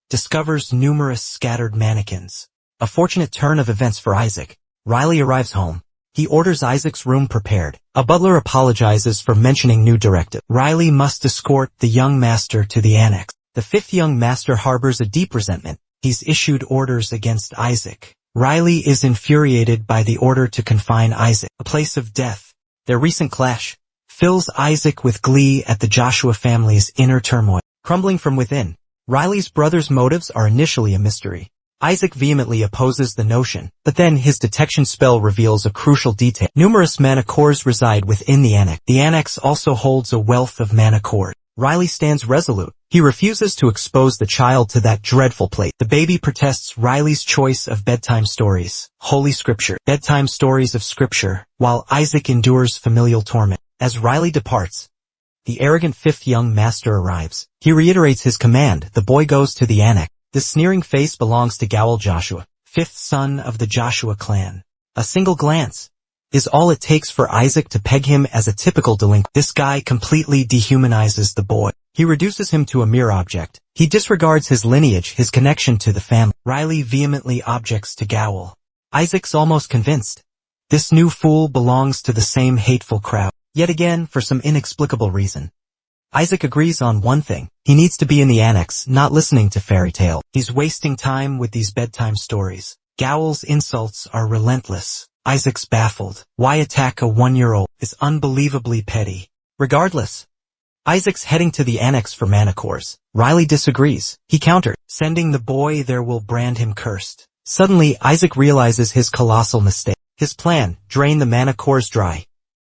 discovers numerous scattered mannequins. A fortunate turn of events for Isaac. Riley arrives home. He orders Isaac's room prepared. A butler apologizes for mentioning new directive. Riley must escort the young master to the annex. The fifth young master harbors a deep resentment. He's issued orders against Isaac. Riley is infuriated by the order to confine Isaac, a place of death. Their recent clash fills Isaac with glee at the Joshua family's inner turmoil. Crumbling from within, Riley's brother's motives are initially a mystery. Isaac vehemently opposes the notion, but then his detection spell reveals a crucial detail. Numerous mana cores reside within the annex. The annex also holds a wealth of mana cores. Riley stands resolute. He refuses to expose the child to that dreadful place. The baby protests Riley's choice of bedtime stories, holy scripture, bedtime stories of scripture, while Isaac endures familial torment. As Riley departs, the arrogant fifth young master arrives. He reiterates his command. The boy goes to the annex. The sneering face belongs to Gowl Joshua, fifth son of the Joshua clan. A single glance is all it takes for Isaac to peg him as a typical delinquent. This guy completely dehumanizes the boy. He reduces him to a mere object. He disregards his lineage, his connection to the family. Riley vehemently objects to Gowl. Isaac's almost convinced. This new fool belongs to the same hateful crowd. Yet again, for some inexplicable reason, Isaac agrees on one thing. He needs to be in the annex, not listening to fairy tale. He's wasting time with these bedtime stories. Gowl's insults are relentless. Isaac's baffled. Why attack a 1-year-old? Is unbelievably petty. Regardless, Isaac's heading to the annex for mana cores. Riley disagrees. He countered, sending the boy there will brand him cursed. Suddenly, Isaac realizes his colossal mistake. His plan, drain the mana cores dry,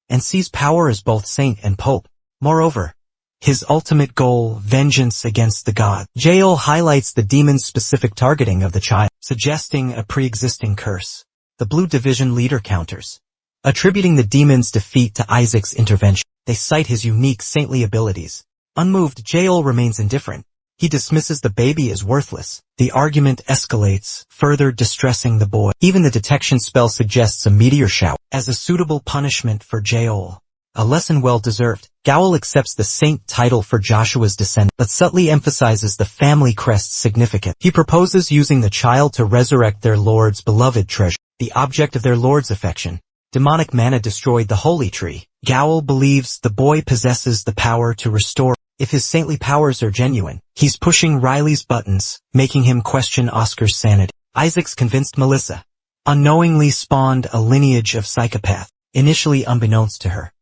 and seize power as both saint and pope. Moreover, his ultimate goal, vengeance against the god. Jael highlights the demon's specific targeting of the child, suggesting a pre-existing curse. The Blue Division leader counters, attributing the demon's defeat to Isaac's intervention. They cite his unique saintly abilities. Unmoved, Jael remains indifferent. He dismisses the baby as worthless. The argument escalates, further distressing the boy. Even the detection spell suggests a meteor shower as a suitable punishment for Jael. A lesson well deserved. Gowl accepts the saint title for Joshua's descendant, but subtly emphasizes the family crest's significance. He proposes using the child to resurrect their lord's beloved treasure, the object of their lord's affection. Demonic mana destroyed the holy tree. Gowl believes the boy possesses the power to restore. if his saintly powers are genuine. He's pushing Riley's buttons, making him question Oscar's sanity. Isaac's convinced Melissa unknowingly spawned a lineage of psychopaths, initially unbeknownst to her.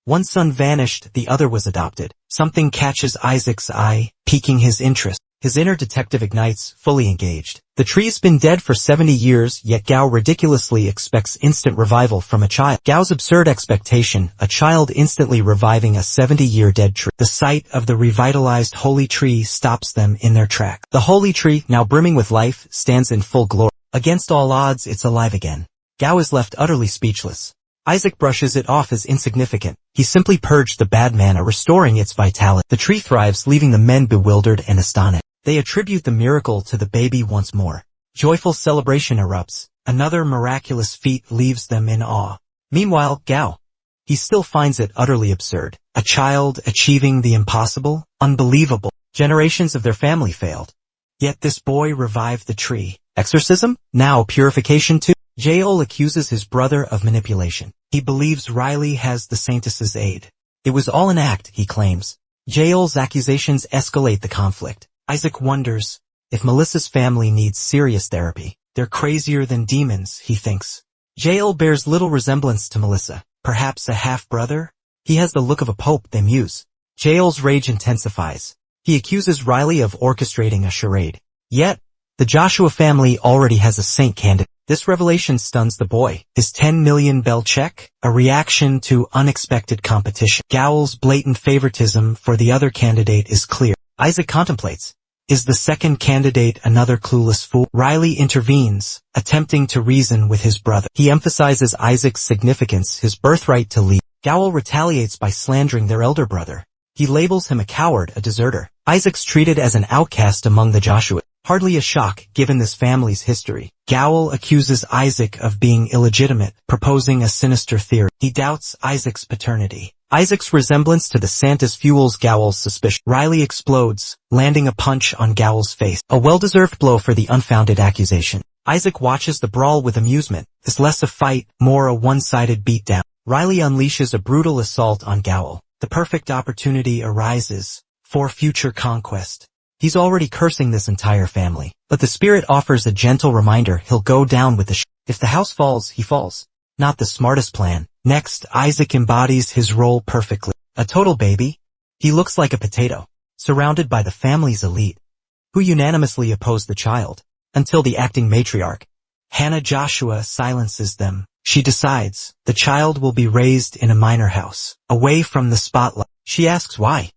One son vanished, the other was adopted. Something catches Isaac's eye, piquing his interest. His inner detective ignites, fully engaged. The tree's been dead for 70 years, yet Gao ridiculously expects instant revival from a child. Gao's absurd expectation, a child instantly reviving a 70-year dead tree. The sight of the revitalized holy tree stops them in their track. The holy tree, now brimming with life, stands in full glory. Against all odds, it's alive again. Gao is left utterly speechless. Isaac brushes it off as insignificant. He simply purged the bad mana, restoring its vitality. The tree thrives, leaving the men bewildered and astonished. They attribute the miracle to the baby once more. Joyful celebration erupts. Another miraculous feat leaves them in awe. Meanwhile, Gao. He still finds it utterly absurd. A child achieving the impossible? Unbelievable. Generations of their family failed. Yet this boy revived the tree. Exorcism? Now purification too? Jael accuses his brother of manipulation. He believes Riley has the Saintess's aid. It was all an act, he claims. Jael's accusations escalate the conflict. Isaac wonders if Melissa's family needs serious therapy. They're crazier than demons, he thinks. Jael bears little resemblance to Melissa. Perhaps a half-brother? He has the look of a pope, they muse. Jael's rage intensifies. He accuses Riley of orchestrating a charade. Yet, the Joshua family already has a saint candidate. This revelation stuns the boy. His 10 million bell check? A reaction to unexpected competition. Gao's blatant favoritism for the other candidate is clear. Isaac contemplates. Is the second candidate another clueless fool? Riley intervenes, attempting to reason with his brother. He emphasizes Isaac's significance, his birthright to lead. Gao retaliates by slandering their elder brother. He labels him a coward, a deserter. Isaac's treated as an outcast among the Joshua. Hardly a shock, given this family's history. Gao accuses Isaac of being illegitimate, proposing a sinister theory. He doubts Isaac's paternity. Isaac's resemblance to the Santas fuels Gao's suspicion. Riley explodes, landing a punch on Gao's face. A well-deserved blow for the unfounded accusation. Isaac watches the brawl with amusement. It's less a fight, more a one-sided beatdown. Riley unleashes a brutal assault on Gao. The perfect opportunity arises for future conquest. He's already cursing this entire family, but the spirit offers a gentle reminder he'll go down with the If the house falls, he falls. Not the smartest plan. Next, Isaac embodies his role perfectly. A total baby. He looks like a potato, surrounded by the family's elite, who unanimously oppose the child, until the acting matriarch, Hannah Joshua, silences them. She decides the child will be raised in a minor house, away from the spotlight. She asks why.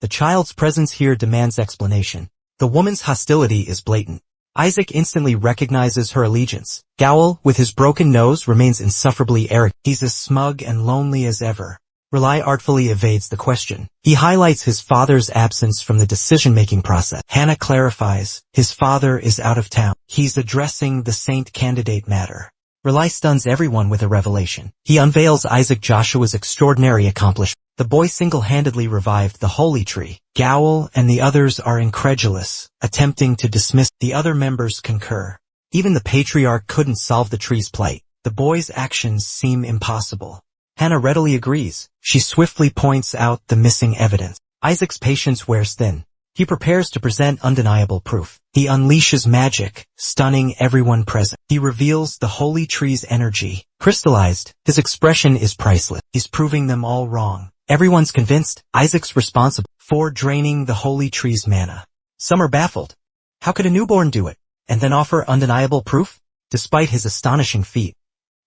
The child's presence here demands explanation. The woman's hostility is blatant. Isaac instantly recognizes her allegiance. Gao, with his broken nose, remains insufferably arrogant. He's as smug and lonely as ever. Riley artfully evades the question. He highlights his father's absence from the decision-making process. Hannah clarifies, his father is out of town. He's addressing the saint candidate matter. Riley stuns everyone with a revelation. He unveils Isaac Joshua's extraordinary accomplishment. The boy single-handedly revived the holy tree. Gao and the others are incredulous, attempting to dismiss. The other members concur. Even the patriarch couldn't solve the tree's plight. The boy's actions seem impossible. Hannah readily agrees. She swiftly points out the missing evidence. Isaac's patience wears thin. He prepares to present undeniable proof. He unleashes magic, stunning everyone present. He reveals the holy tree's energy. Crystallized, his expression is priceless. He's proving them all wrong. Everyone's convinced Isaac's responsible for draining the holy tree's mana. Some are baffled. How could a newborn do it, and then offer undeniable proof? Despite his astonishing feat,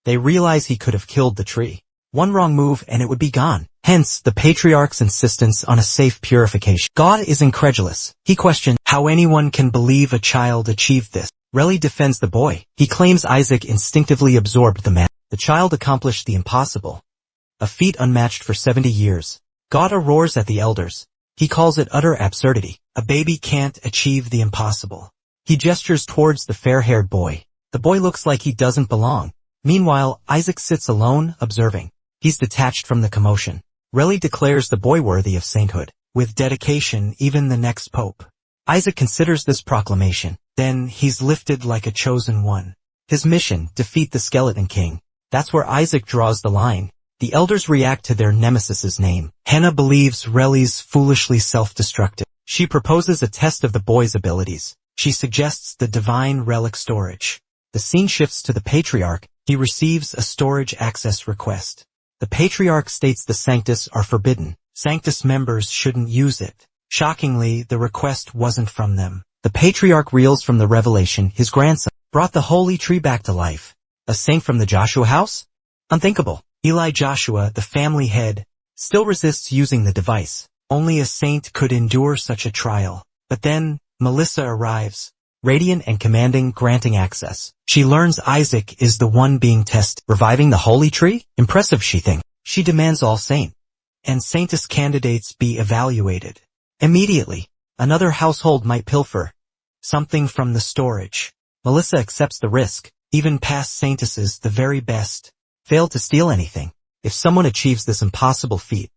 they realize he could have killed the tree. One wrong move and it would be gone. Hence, the patriarch's insistence on a safe purification. God is incredulous. He questions how anyone can believe a child achieved this. Riley defends the boy. He claims Isaac instinctively absorbed the man. The child accomplished the impossible. A feat unmatched for 70 years. God roars at the elders. He calls it utter absurdity. A baby can't achieve the impossible. He gestures towards the fair-haired boy. The boy looks like he doesn't belong. Meanwhile, Isaac sits alone, observing. He's detached from the commotion. Riley declares the boy worthy of sainthood. With dedication, even the next pope. Isaac considers this proclamation. Then, he's lifted like a chosen one. His mission, defeat the skeleton king. That's where Isaac draws the line. The elders react to their nemesis's name. Henna believes Reli's foolishly self-destructive. She proposes a test of the boy's abilities. She suggests the divine relic storage. The scene shifts to the patriarch. He receives a storage access request. The patriarch states the Sanctus are forbidden. Sanctus members shouldn't use it. Shockingly, the request wasn't from them. The patriarch reels from the revelation his grandson brought the holy tree back to life. A saint from the Joshua house? Unthinkable. Eli Joshua, the family head, still resists using the device. Only a saint could endure such a trial. But then, Melissa arrives, radiant and commanding, granting access. She learns Isaac is the one being tested. Reviving the holy tree? Impressive, she thinks. She demands all saint and saintess candidates be evaluated. Immediately, another household might pilfer something from the storage. Melissa accepts the risk. Even past saintesses, the very best, failed to steal anything. If someone achieves this impossible feat,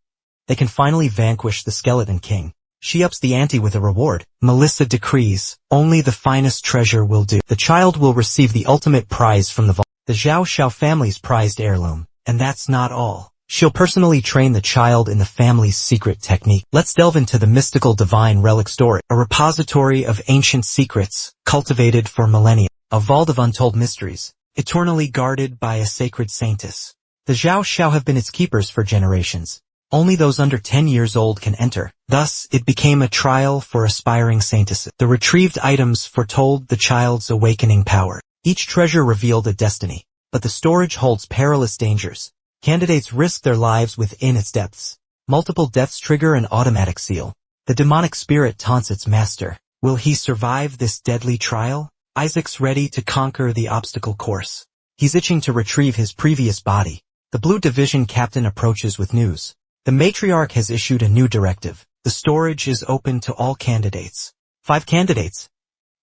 they can finally vanquish the Skeleton King. She ups the ante with a reward. Melissa decrees, only the finest treasure will do. The child will receive the ultimate prize from the vault, the Zhao Xiao family's prized heirloom. And that's not all. She'll personally train the child in the family's secret technique. Let's delve into the mystical divine relic storage, a repository of ancient secrets, cultivated for millennia, a vault of untold mysteries, eternally guarded by a sacred saintess. The Zhao Xiao have been its keepers for generations. Only those under 10 years old can enter. Thus, it became a trial for aspiring saintesses. The retrieved items foretold the child's awakening power. Each treasure revealed a destiny, but the storage holds perilous dangers. Candidates risk their lives within its depths. Multiple deaths trigger an automatic seal. The demonic spirit taunts its master. Will he survive this deadly trial? Isaac's ready to conquer the obstacle course. He's itching to retrieve his previous body. The Blue Division captain approaches with news. The matriarch has issued a new directive. The storage is open to all candidates. 5 candidates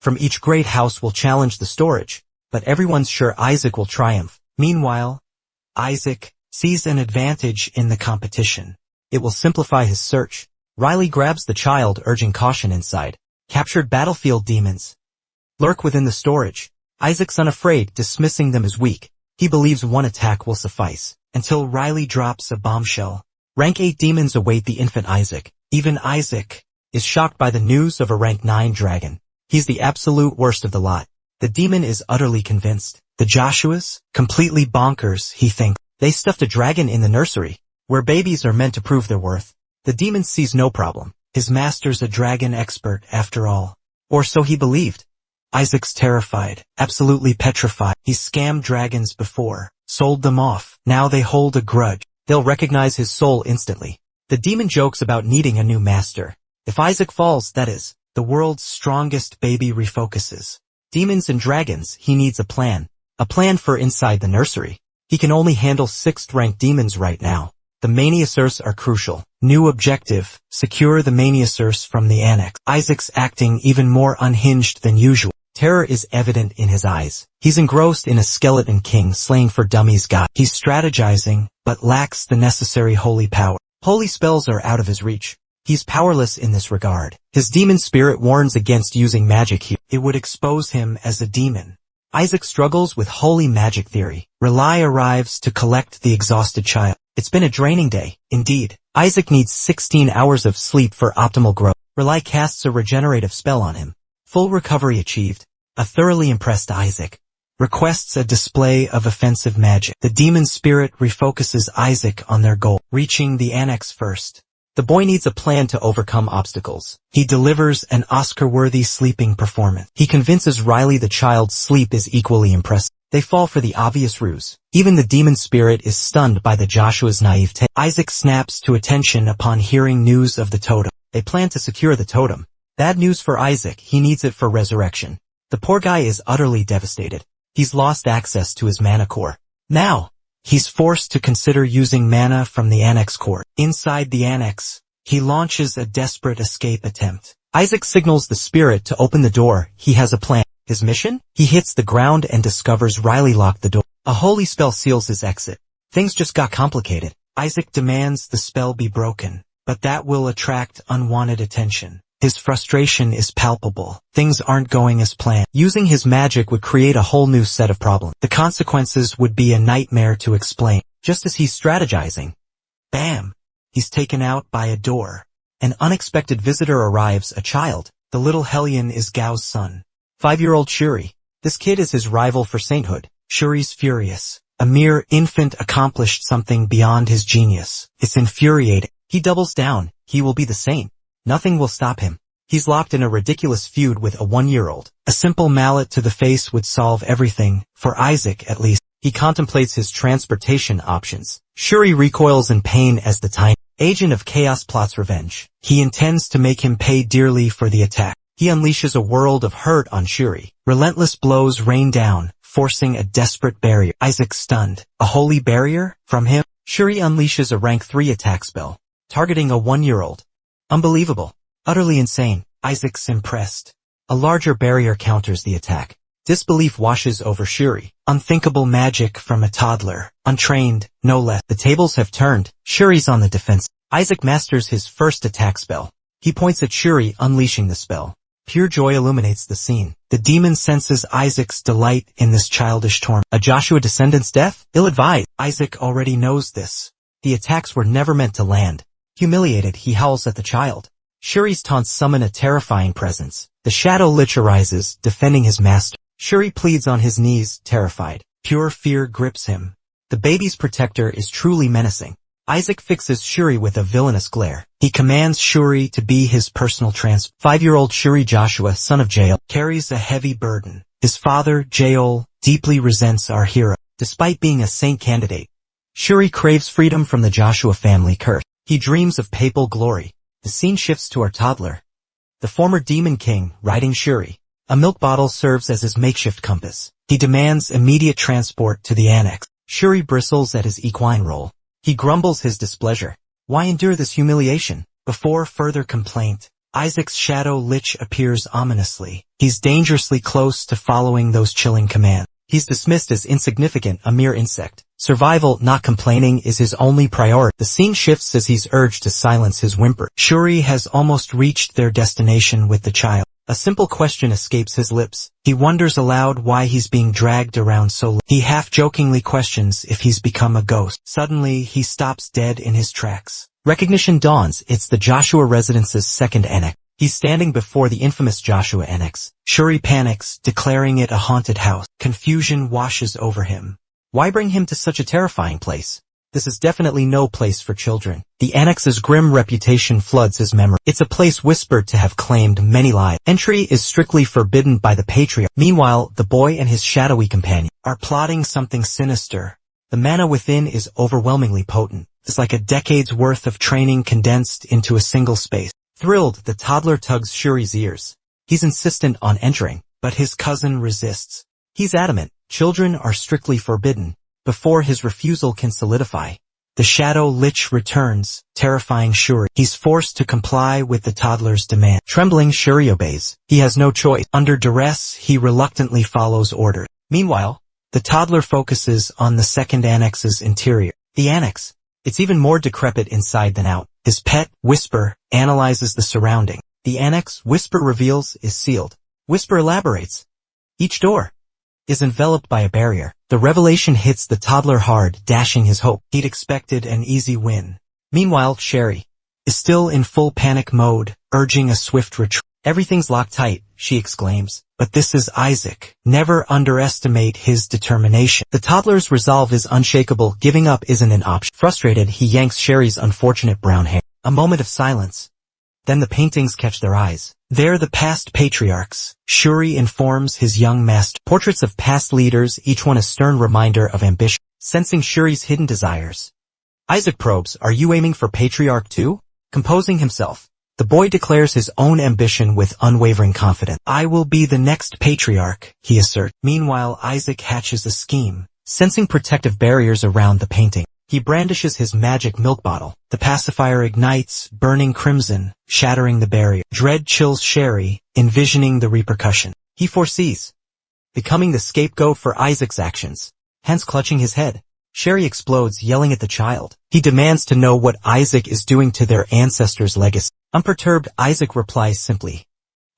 from each great house will challenge the storage, but everyone's sure Isaac will triumph. Meanwhile, Isaac sees an advantage in the competition. It will simplify his search. Riley grabs the child, urging caution inside. Captured battlefield demons lurk within the storage. Isaac's unafraid, dismissing them as weak. He believes one attack will suffice, until Riley drops a bombshell. Rank 8 demons await the infant Isaac. Even Isaac is shocked by the news of a rank 9 dragon. He's the absolute worst of the lot. The demon is utterly convinced. The Joshuas? Completely bonkers, he thinks. They stuffed a dragon in the nursery, where babies are meant to prove their worth. The demon sees no problem. His master's a dragon expert, after all. Or so he believed. Isaac's terrified, absolutely petrified. He's scammed dragons before, sold them off. Now they hold a grudge. They'll recognize his soul instantly. The demon jokes about needing a new master. If Isaac falls, that is, the world's strongest baby refocuses. Demons and dragons, he needs a plan. A plan for inside the nursery. He can only handle 6th-ranked demons right now. The Maniasaurs are crucial. New objective, secure the Maniasaurs from the annex. Isaac's acting even more unhinged than usual. Terror is evident in his eyes. He's engrossed in a Skeleton King slaying for dummies god. He's strategizing, but lacks the necessary holy power. Holy spells are out of his reach. He's powerless in this regard. His demon spirit warns against using magic here. It would expose him as a demon. Isaac struggles with holy magic theory. Rely arrives to collect the exhausted child. It's been a draining day. Indeed, Isaac needs 16 hours of sleep for optimal growth. Rely casts a regenerative spell on him. Full recovery achieved. A thoroughly impressed Isaac requests a display of offensive magic. The demon spirit refocuses Isaac on their goal, reaching the annex first. The boy needs a plan to overcome obstacles. He delivers an Oscar-worthy sleeping performance. He convinces Riley the child's sleep is equally impressive. They fall for the obvious ruse. Even the demon spirit is stunned by the Joshua's naivete. Isaac snaps to attention upon hearing news of the totem. They plan to secure the totem. Bad news for Isaac, he needs it for resurrection. The poor guy is utterly devastated. He's lost access to his mana core. Now, he's forced to consider using mana from the annex core. Inside the annex, he launches a desperate escape attempt. Isaac signals the spirit to open the door. He has a plan. His mission? He hits the ground and discovers Riley locked the door. A holy spell seals his exit. Things just got complicated. Isaac demands the spell be broken, but that will attract unwanted attention. His frustration is palpable. Things aren't going as planned. Using his magic would create a whole new set of problems. The consequences would be a nightmare to explain. Just as he's strategizing, bam! He's taken out by a door. An unexpected visitor arrives, a child. The little hellion is Gao's son. 5-year-old Shuri. This kid is his rival for sainthood. Shuri's furious. A mere infant accomplished something beyond his genius. It's infuriating. He doubles down. He will be the saint. Nothing will stop him. He's locked in a ridiculous feud with a 1-year-old. A simple mallet to the face would solve everything, for Isaac at least. He contemplates his transportation options. Shuri recoils in pain as the tiny agent of chaos plots revenge. He intends to make him pay dearly for the attack. He unleashes a world of hurt on Shuri. Relentless blows rain down, forcing a desperate barrier. Isaac stunned. A holy barrier? From him? Shuri unleashes a rank 3 attack spell, targeting a 1-year-old. Unbelievable. Utterly insane. Isaac's impressed. A larger barrier counters the attack. Disbelief washes over Shuri. Unthinkable magic from a toddler. Untrained, no less. The tables have turned. Shuri's on the defense. Isaac masters his first attack spell. He points at Shuri, unleashing the spell. Pure joy illuminates the scene. The demon senses Isaac's delight in this childish torment. A Joshua descendant's death? Ill-advised. Isaac already knows this. The attacks were never meant to land. Humiliated, he howls at the child. Shuri's taunts summon a terrifying presence. The Shadow Lich arises, defending his master. Shuri pleads on his knees, terrified. Pure fear grips him. The baby's protector is truly menacing. Isaac fixes Shuri with a villainous glare. He commands Shuri to be his personal 5-year-old Shuri Joshua, son of Jael, carries a heavy burden. His father, Jael, deeply resents our hero. Despite being a saint candidate, Shuri craves freedom from the Joshua family curse. He dreams of papal glory. The scene shifts to our toddler. The former demon king, riding Shuri. A milk bottle serves as his makeshift compass. He demands immediate transport to the annex. Shuri bristles at his equine role. He grumbles his displeasure. Why endure this humiliation? Before further complaint, Isaac's Shadow Lich appears ominously. He's dangerously close to following those chilling commands. He's dismissed as insignificant, a mere insect. Survival, not complaining, is his only priority. The scene shifts as he's urged to silence his whimper. Shuri has almost reached their destination with the child. A simple question escapes his lips. He wonders aloud why he's being dragged around so long. He half-jokingly questions if he's become a ghost. Suddenly, he stops dead in his tracks. Recognition dawns. It's the Joshua residence's second annex. He's standing before the infamous Joshua annex. Shuri panics, declaring it a haunted house. Confusion washes over him. Why bring him to such a terrifying place? This is definitely no place for children. The annex's grim reputation floods his memory. It's a place whispered to have claimed many lives. Entry is strictly forbidden by the patriarch. Meanwhile, the boy and his shadowy companion are plotting something sinister. The mana within is overwhelmingly potent. It's like a decade's worth of training condensed into a single space. Thrilled, the toddler tugs Shuri's ears. He's insistent on entering, but his cousin resists. He's adamant. Children are strictly forbidden. Before his refusal can solidify, the Shadow Lich returns, terrifying Shuri. He's forced to comply with the toddler's demand. Trembling, Shuri obeys. He has no choice. Under duress, he reluctantly follows orders. Meanwhile, the toddler focuses on the second annex's interior. The annex. It's even more decrepit inside than out. His pet, Whisper, analyzes the surrounding. The annex, Whisper reveals, is sealed. Whisper elaborates. Each door is enveloped by a barrier. The revelation hits the toddler hard, dashing his hope. He'd expected an easy win. Meanwhile, Shuri is still in full panic mode, urging a swift retreat. Everything's locked tight, she exclaims. But this is Isaac. Never underestimate his determination. The toddler's resolve is unshakable. Giving up isn't an option. Frustrated, he yanks Shuri's unfortunate brown hair. A moment of silence. Then the paintings catch their eyes. They're the past patriarchs. Shuri informs his young master. Portraits of past leaders, each one a stern reminder of ambition. Sensing Shuri's hidden desires, Isaac probes, are you aiming for patriarch too? Composing himself, the boy declares his own ambition with unwavering confidence. I will be the next patriarch, he asserts. Meanwhile, Isaac hatches a scheme. Sensing protective barriers around the painting, he brandishes his magic milk bottle. The pacifier ignites, burning crimson, shattering the barrier. Dread chills Shuri, envisioning the repercussion. He foresees becoming the scapegoat for Isaac's actions. Hence clutching his head, Shuri explodes, yelling at the child. He demands to know what Isaac is doing to their ancestors' legacy. Unperturbed, Isaac replies simply,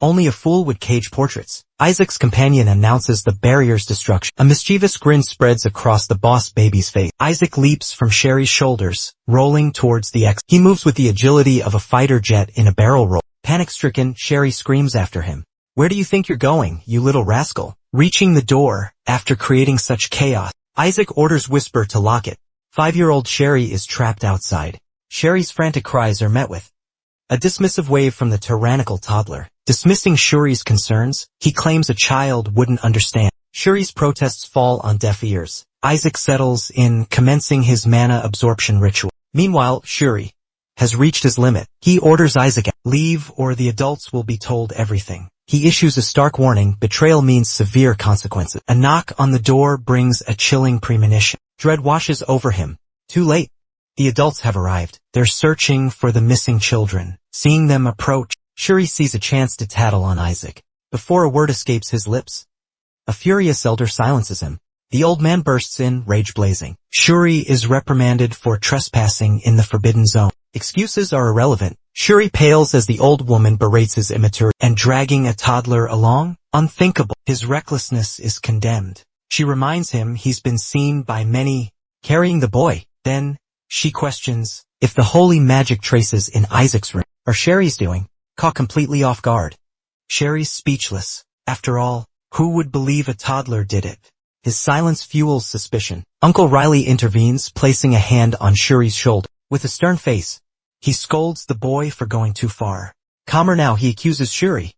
Only a fool would cage portraits. Isaac's companion announces the barrier's destruction. A mischievous grin spreads across the boss baby's face. Isaac leaps from Sherry's shoulders, rolling towards the X. He moves with the agility of a fighter jet in a barrel roll. Panic-stricken, Sherry screams after him. "Where do you think you're going, you little rascal?" Reaching the door, after creating such chaos, Isaac orders Whisper to lock it. 5-year-old Sherry is trapped outside. Sherry's frantic cries are met with a dismissive wave from the tyrannical toddler. Dismissing Shuri's concerns, he claims a child wouldn't understand. Shuri's protests fall on deaf ears. Isaac settles in, commencing his mana absorption ritual. Meanwhile, Shuri has reached his limit. He orders Isaac, "Leave or the adults will be told everything." He issues a stark warning: betrayal means severe consequences. A knock on the door brings a chilling premonition. Dread washes over him. Too late. The adults have arrived. They're searching for the missing children. Seeing them approach, Shuri sees a chance to tattle on Isaac. Before a word escapes his lips, a furious elder silences him. The old man bursts in, rage blazing. Shuri is reprimanded for trespassing in the forbidden zone. Excuses are irrelevant. Shuri pales as the old woman berates his immaturity. And dragging a toddler along? Unthinkable. His recklessness is condemned. She reminds him he's been seen by many carrying the boy. Then, she questions if the holy magic traces in Isaac's room are Sherry's doing. Caught completely off guard, Sherry's speechless. After all, who would believe a toddler did it? His silence fuels suspicion. Uncle Riley intervenes, placing a hand on Shuri's shoulder. With a stern face, he scolds the boy for going too far. Calmer now, he accuses Shuri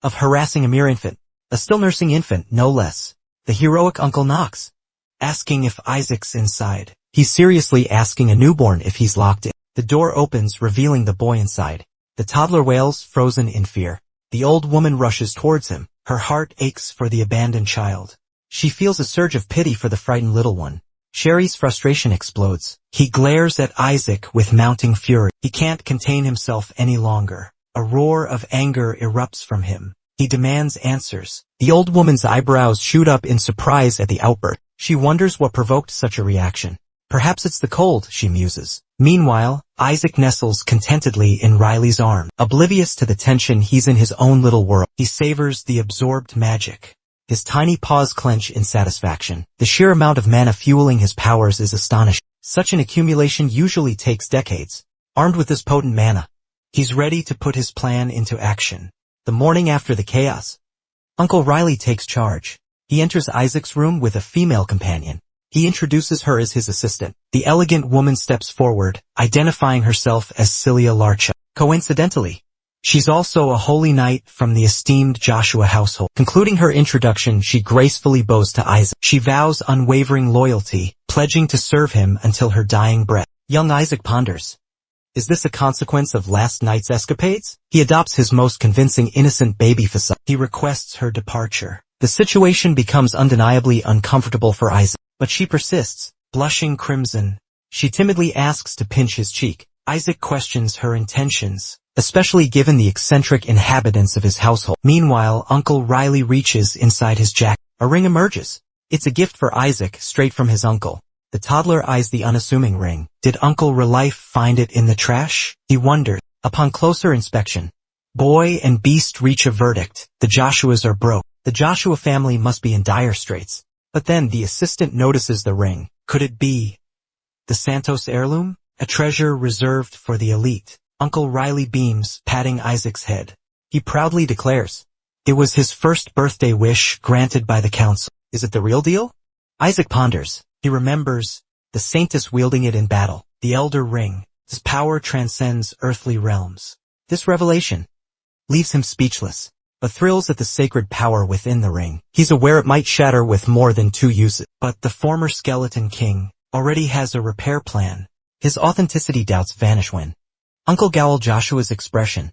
of harassing a mere infant, a still nursing infant, no less. The heroic uncle knocks, asking if Isaac's inside. He's seriously asking a newborn if he's locked in. The door opens, revealing the boy inside. The toddler wails, frozen in fear. The old woman rushes towards him. Her heart aches for the abandoned child. She feels a surge of pity for the frightened little one. Sherry's frustration explodes. He glares at Isaac with mounting fury. He can't contain himself any longer. A roar of anger erupts from him. He demands answers. The old woman's eyebrows shoot up in surprise at the outburst. She wonders what provoked such a reaction. Perhaps it's the cold, she muses. Meanwhile, Isaac nestles contentedly in Riley's arm. Oblivious to the tension, he's in his own little world. He savors the absorbed magic. His tiny paws clench in satisfaction. The sheer amount of mana fueling his powers is astonishing. Such an accumulation usually takes decades. Armed with this potent mana, he's ready to put his plan into action. The morning after the chaos, Uncle Riley takes charge. He enters Isaac's room with a female companion. He introduces her as his assistant. The elegant woman steps forward, identifying herself as Celia Larcha. Coincidentally, she's also a holy knight from the esteemed Joshua household. Concluding her introduction, she gracefully bows to Isaac. She vows unwavering loyalty, pledging to serve him until her dying breath. Young Isaac ponders. Is this a consequence of last night's escapades? He adopts his most convincing innocent baby facade. He requests her departure. The situation becomes undeniably uncomfortable for Isaac. But she persists, blushing crimson. She timidly asks to pinch his cheek. Isaac questions her intentions, especially given the eccentric inhabitants of his household. Meanwhile, Uncle Riley reaches inside his jacket. A ring emerges. It's a gift for Isaac, straight from his uncle. The toddler eyes the unassuming ring. Did Uncle Relife find it in the trash? He wondered. Upon closer inspection, boy and beast reach a verdict. The Joshuas are broke. The Joshua family must be in dire straits. But then the assistant notices the ring. Could it be the Santos heirloom? A treasure reserved for the elite. Uncle Riley beams, patting Isaac's head. He proudly declares, it was his first birthday wish granted by the council. Is it the real deal? Isaac ponders. He remembers the Saintess wielding it in battle. The Elder Ring. Its power transcends earthly realms. This revelation leaves him speechless, but thrills at the sacred power within the ring. He's aware it might shatter with more than 2 uses. But the former Skeleton King already has a repair plan. His authenticity doubts vanish when Uncle Gowl Joshua's expression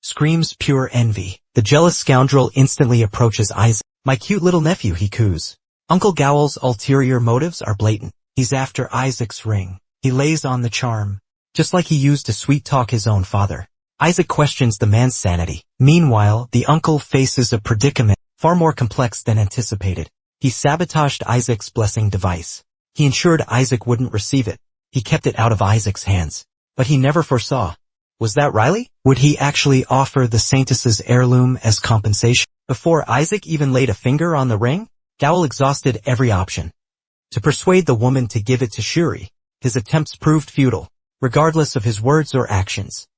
screams pure envy. The jealous scoundrel instantly approaches Isaac. My cute little nephew, he coos. Uncle Gowl's ulterior motives are blatant. He's after Isaac's ring. He lays on the charm, just like he used to sweet-talk his own father. Isaac questions the man's sanity. Meanwhile, the uncle faces a predicament far more complex than anticipated. He sabotaged Isaac's blessing device. He ensured Isaac wouldn't receive it. He kept it out of Isaac's hands. But he never foresaw Was that Riley? Would he actually offer the Saintess's heirloom as compensation? Before Isaac even laid a finger on the ring, Gowel exhausted every option. To persuade the woman to give it to Shuri, his attempts proved futile, regardless of his words or actions.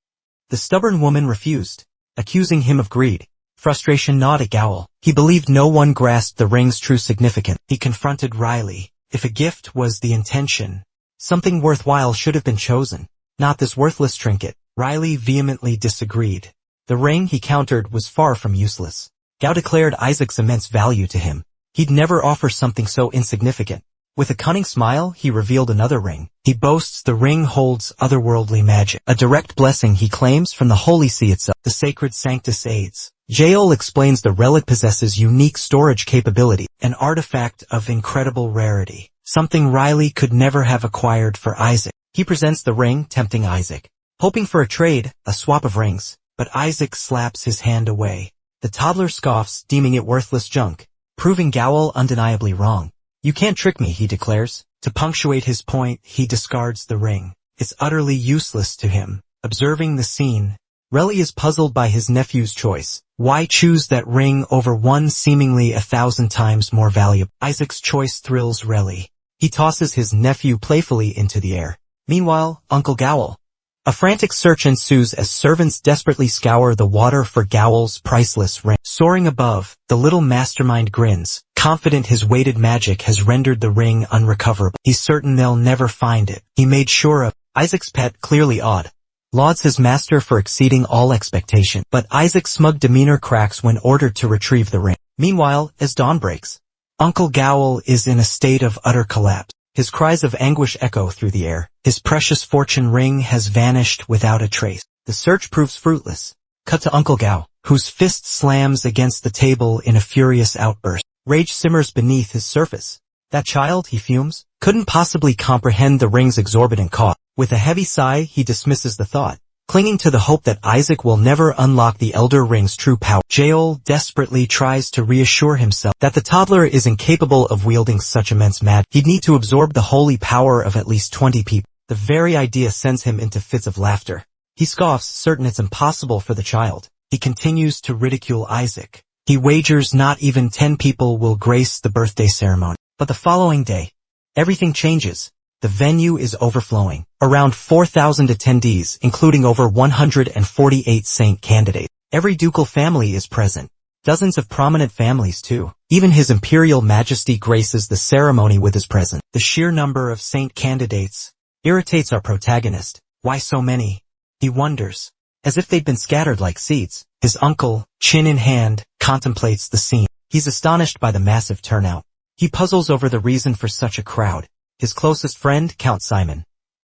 The stubborn woman refused, accusing him of greed. Frustration gnawed at Gowel. He believed no one grasped the ring's true significance. He confronted Riley. If a gift was the intention, something worthwhile should have been chosen, not this worthless trinket. Riley vehemently disagreed. The ring, he countered, was far from useless. Gao declared Isaac's immense value to him. He'd never offer something so insignificant. With a cunning smile, he revealed another ring. He boasts the ring holds otherworldly magic, a direct blessing he claims from the Holy See itself, the sacred Sanctus Aids. Jael explains the relic possesses unique storage capability, an artifact of incredible rarity, something Riley could never have acquired for Isaac. He presents the ring, tempting Isaac, hoping for a trade, a swap of rings, but Isaac slaps his hand away. The toddler scoffs, deeming it worthless junk, proving Gowel undeniably wrong. You can't trick me, he declares. To punctuate his point, he discards the ring. It's utterly useless to him. Observing the scene, Relly is puzzled by his nephew's choice. Why choose that ring over one seemingly 1,000 times more valuable? Isaac's choice thrills Relly. He tosses his nephew playfully into the air. Meanwhile, Uncle Gowel. A frantic search ensues as servants desperately scour the water for Gowel's priceless ring. Soaring above, the little mastermind grins, confident his weighted magic has rendered the ring unrecoverable. He's certain they'll never find it. He made sure of. Isaac's pet, clearly awed, lauds his master for exceeding all expectation, but Isaac's smug demeanor cracks when ordered to retrieve the ring. Meanwhile, as dawn breaks, Uncle Gowel is in a state of utter collapse. His cries of anguish echo through the air. His precious fortune ring has vanished without a trace. The search proves fruitless. Cut to Uncle Gao, whose fist slams against the table in a furious outburst. Rage simmers beneath his surface. That child, he fumes, couldn't possibly comprehend the ring's exorbitant cost. With a heavy sigh, he dismisses the thought, clinging to the hope that Isaac will never unlock the Elder Ring's true power. Jael desperately tries to reassure himself that the toddler is incapable of wielding such immense magic. He'd need to absorb the holy power of at least 20 people. The very idea sends him into fits of laughter. He scoffs, certain it's impossible for the child. He continues to ridicule Isaac. He wagers not even 10 people will grace the birthday ceremony. But the following day, everything changes. The venue is overflowing. Around 4,000 attendees, including over 148 saint candidates. Every ducal family is present. Dozens of prominent families too. Even His Imperial Majesty graces the ceremony with his presence. The sheer number of saint candidates irritates our protagonist. Why so many? He wonders. As if they'd been scattered like seeds. His uncle, chin in hand, contemplates the scene. He's astonished by the massive turnout. He puzzles over the reason for such a crowd. His closest friend, Count Simon,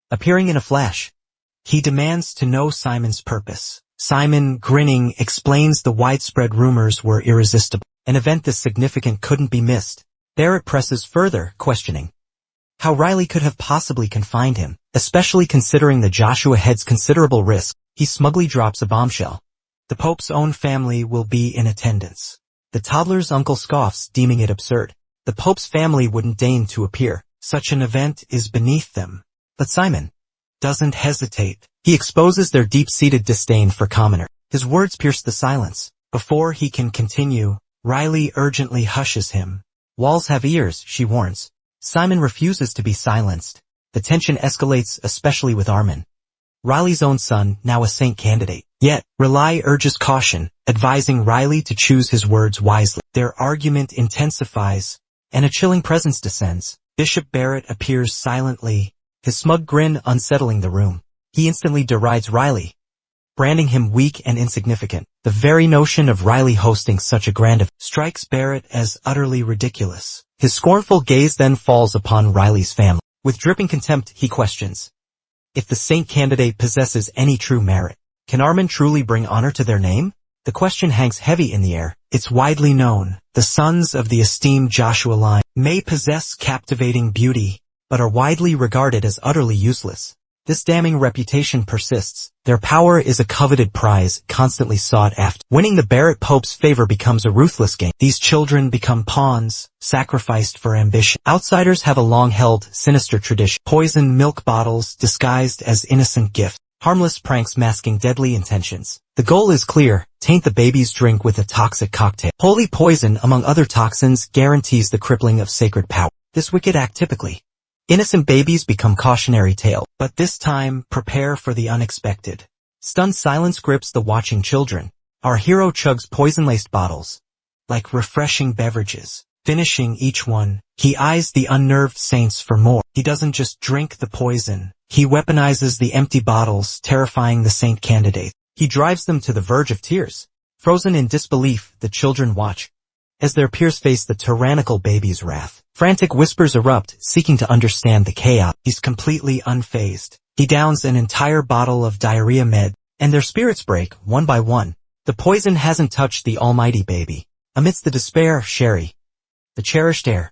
appearing in a flash. He demands to know Simon's purpose. Simon, grinning, explains the widespread rumors were irresistible. An event this significant couldn't be missed. Barrett presses further, questioning how Riley could have possibly confined him, especially considering the Joshua head's considerable risk. He smugly drops a bombshell. The Pope's own family will be in attendance. The toddler's uncle scoffs, deeming it absurd. The Pope's family wouldn't deign to appear. Such an event is beneath them. But Simon doesn't hesitate. He exposes their deep-seated disdain for commoner. His words pierce the silence. Before he can continue, Riley urgently hushes him. Walls have ears, she warns. Simon refuses to be silenced. The tension escalates, especially with Armin, Riley's own son, now a saint candidate. Yet, Relay urges caution, advising Riley to choose his words wisely. Their argument intensifies, and a chilling presence descends. Bishop Barrett appears silently, his smug grin unsettling the room. He instantly derides Riley, branding him weak and insignificant. The very notion of Riley hosting such a grand event strikes Barrett as utterly ridiculous. His scornful gaze then falls upon Riley's family. With dripping contempt, he questions if the saint candidate possesses any true merit. Can Armin truly bring honor to their name? The question hangs heavy in the air. It's widely known, the sons of the esteemed Joshua line may possess captivating beauty, but are widely regarded as utterly useless. This damning reputation persists. Their power is a coveted prize, constantly sought after. Winning the Barrett Pope's favor becomes a ruthless game. These children become pawns, sacrificed for ambition. Outsiders have a long-held, sinister tradition. Poisoned milk bottles disguised as innocent gifts. Harmless pranks masking deadly intentions. The goal is clear, taint the baby's drink with a toxic cocktail. Holy poison, among other toxins, guarantees the crippling of sacred power. This wicked act typically. Innocent babies become cautionary tale, but this time, prepare for the unexpected. Stunned silence grips the watching children. Our hero chugs poison-laced bottles, like refreshing beverages. Finishing each one, he eyes the unnerved saints for more. He doesn't just drink the poison. He weaponizes the empty bottles, terrifying the saint candidate. He drives them to the verge of tears. Frozen in disbelief, the children watch as their peers face the tyrannical baby's wrath. Frantic whispers erupt, seeking to understand the chaos. He's completely unfazed. He downs an entire bottle of diarrhea med, and their spirits break, one by one. The poison hasn't touched the almighty baby. Amidst the despair, Sherry, the cherished heir,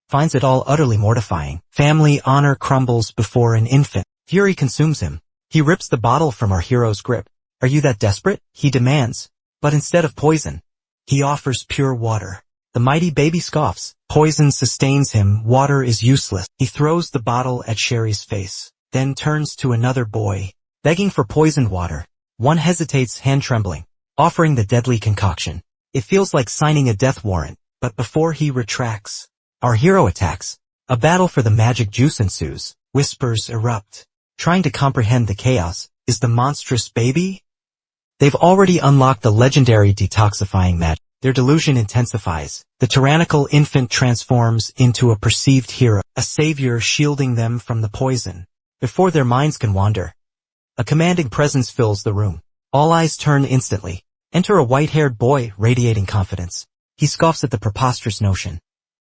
finds it all utterly mortifying. Family honor crumbles before an infant. Fury consumes him. He rips the bottle from our hero's grip. Are you that desperate? He demands. But instead of poison, he offers pure water. The mighty baby scoffs. Poison sustains him. Water is useless. He throws the bottle at Sherry's face, then turns to another boy, begging for poisoned water. One hesitates, hand trembling, offering the deadly concoction. It feels like signing a death warrant, but before he retracts, our hero attacks. A battle for the magic juice ensues. Whispers erupt, trying to comprehend the chaos. Is the monstrous baby? They've already unlocked the legendary detoxifying magic. Their delusion intensifies. The tyrannical infant transforms into a perceived hero, a savior shielding them from the poison. Before their minds can wander, a commanding presence fills the room. All eyes turn instantly. Enter a white-haired boy, radiating confidence. He scoffs at the preposterous notion.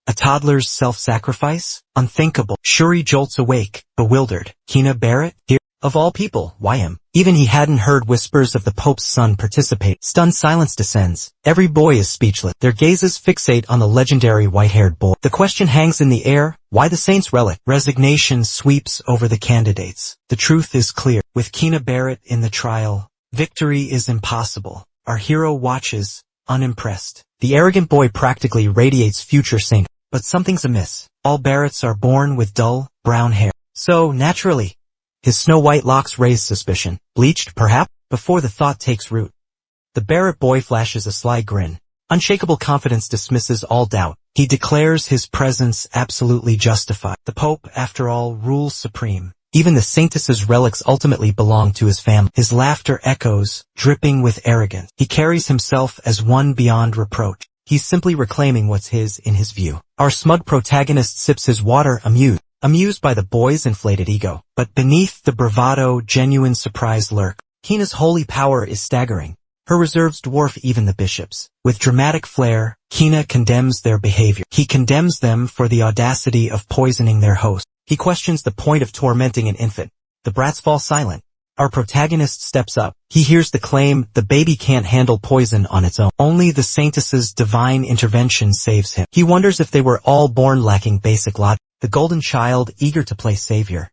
A toddler's self-sacrifice? Unthinkable. Shuri jolts awake, bewildered. Kina Barrett? Here? Of all people, why him? Even he hadn't heard whispers of the Pope's son participate. Stunned silence descends. Every boy is speechless. Their gazes fixate on the legendary white-haired boy. The question hangs in the air, why the saint's relic? Resignation sweeps over the candidates. The truth is clear. With Kina Barrett in the trial, victory is impossible. Our hero watches, unimpressed. The arrogant boy practically radiates future saint. But something's amiss. All Barretts are born with dull, brown hair. So, naturally, his snow-white locks raise suspicion. Bleached, perhaps? Before the thought takes root, the Barrett boy flashes a sly grin. Unshakable confidence dismisses all doubt. He declares his presence absolutely justified. The Pope, after all, rules supreme. Even the saintess's relics ultimately belong to his family. His laughter echoes, dripping with arrogance. He carries himself as one beyond reproach. He's simply reclaiming what's his in his view. Our smug protagonist sips his water, amused by the boy's inflated ego. But beneath the bravado, genuine surprise lurk. Kina's holy power is staggering. Her reserves dwarf even the bishops. With dramatic flair, Kina condemns their behavior. He condemns them for the audacity of poisoning their host. He questions the point of tormenting an infant. The brats fall silent. Our protagonist steps up. He hears the claim, the baby can't handle poison on its own. Only the saintess's divine intervention saves him. He wonders if they were all born lacking basic logic. The golden child, eager to play savior,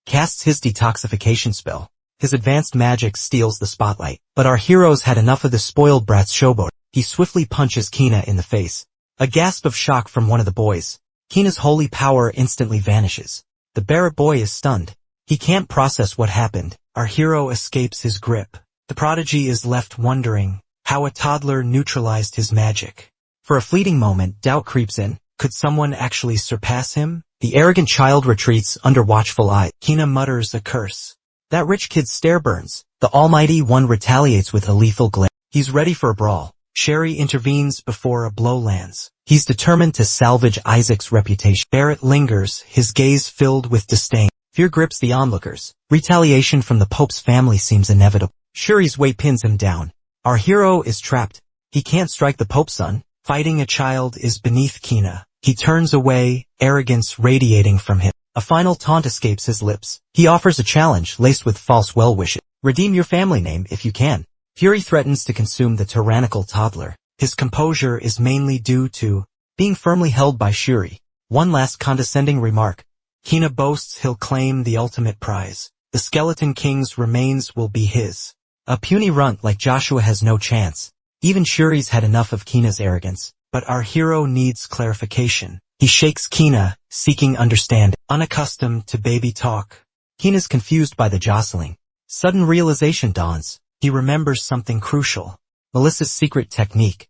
casts his detoxification spell. His advanced magic steals the spotlight. But our heroes had enough of the spoiled brat's showboat. He swiftly punches Kina in the face. A gasp of shock from one of the boys. Kina's holy power instantly vanishes. The Barrett boy is stunned. He can't process what happened. Our hero escapes his grip. The prodigy is left wondering how a toddler neutralized his magic. For a fleeting moment, doubt creeps in. Could someone actually surpass him? The arrogant child retreats under watchful eye. Kina mutters a curse. That rich kid's stare burns. The almighty one retaliates with a lethal glare. He's ready for a brawl. Sherry intervenes before a blow lands. He's determined to salvage Isaac's reputation. Barrett lingers, his gaze filled with disdain. Fear grips the onlookers. Retaliation from the Pope's family seems inevitable. Shuri's weight pins him down. Our hero is trapped. He can't strike the Pope's son. Fighting a child is beneath Kina. He turns away, arrogance radiating from him. A final taunt escapes his lips. He offers a challenge laced with false well-wishes. Redeem your family name if you can. Fury threatens to consume the tyrannical toddler. His composure is mainly due to being firmly held by Shuri. One last condescending remark. Kina boasts he'll claim the ultimate prize. The Skeleton King's remains will be his. A puny runt like Joshua has no chance. Even Shuri's had enough of Kina's arrogance. But our hero needs clarification. He shakes Kina, seeking understanding. Unaccustomed to baby talk, Kina's confused by the jostling. Sudden realization dawns. He remembers something crucial. Melissa's secret technique.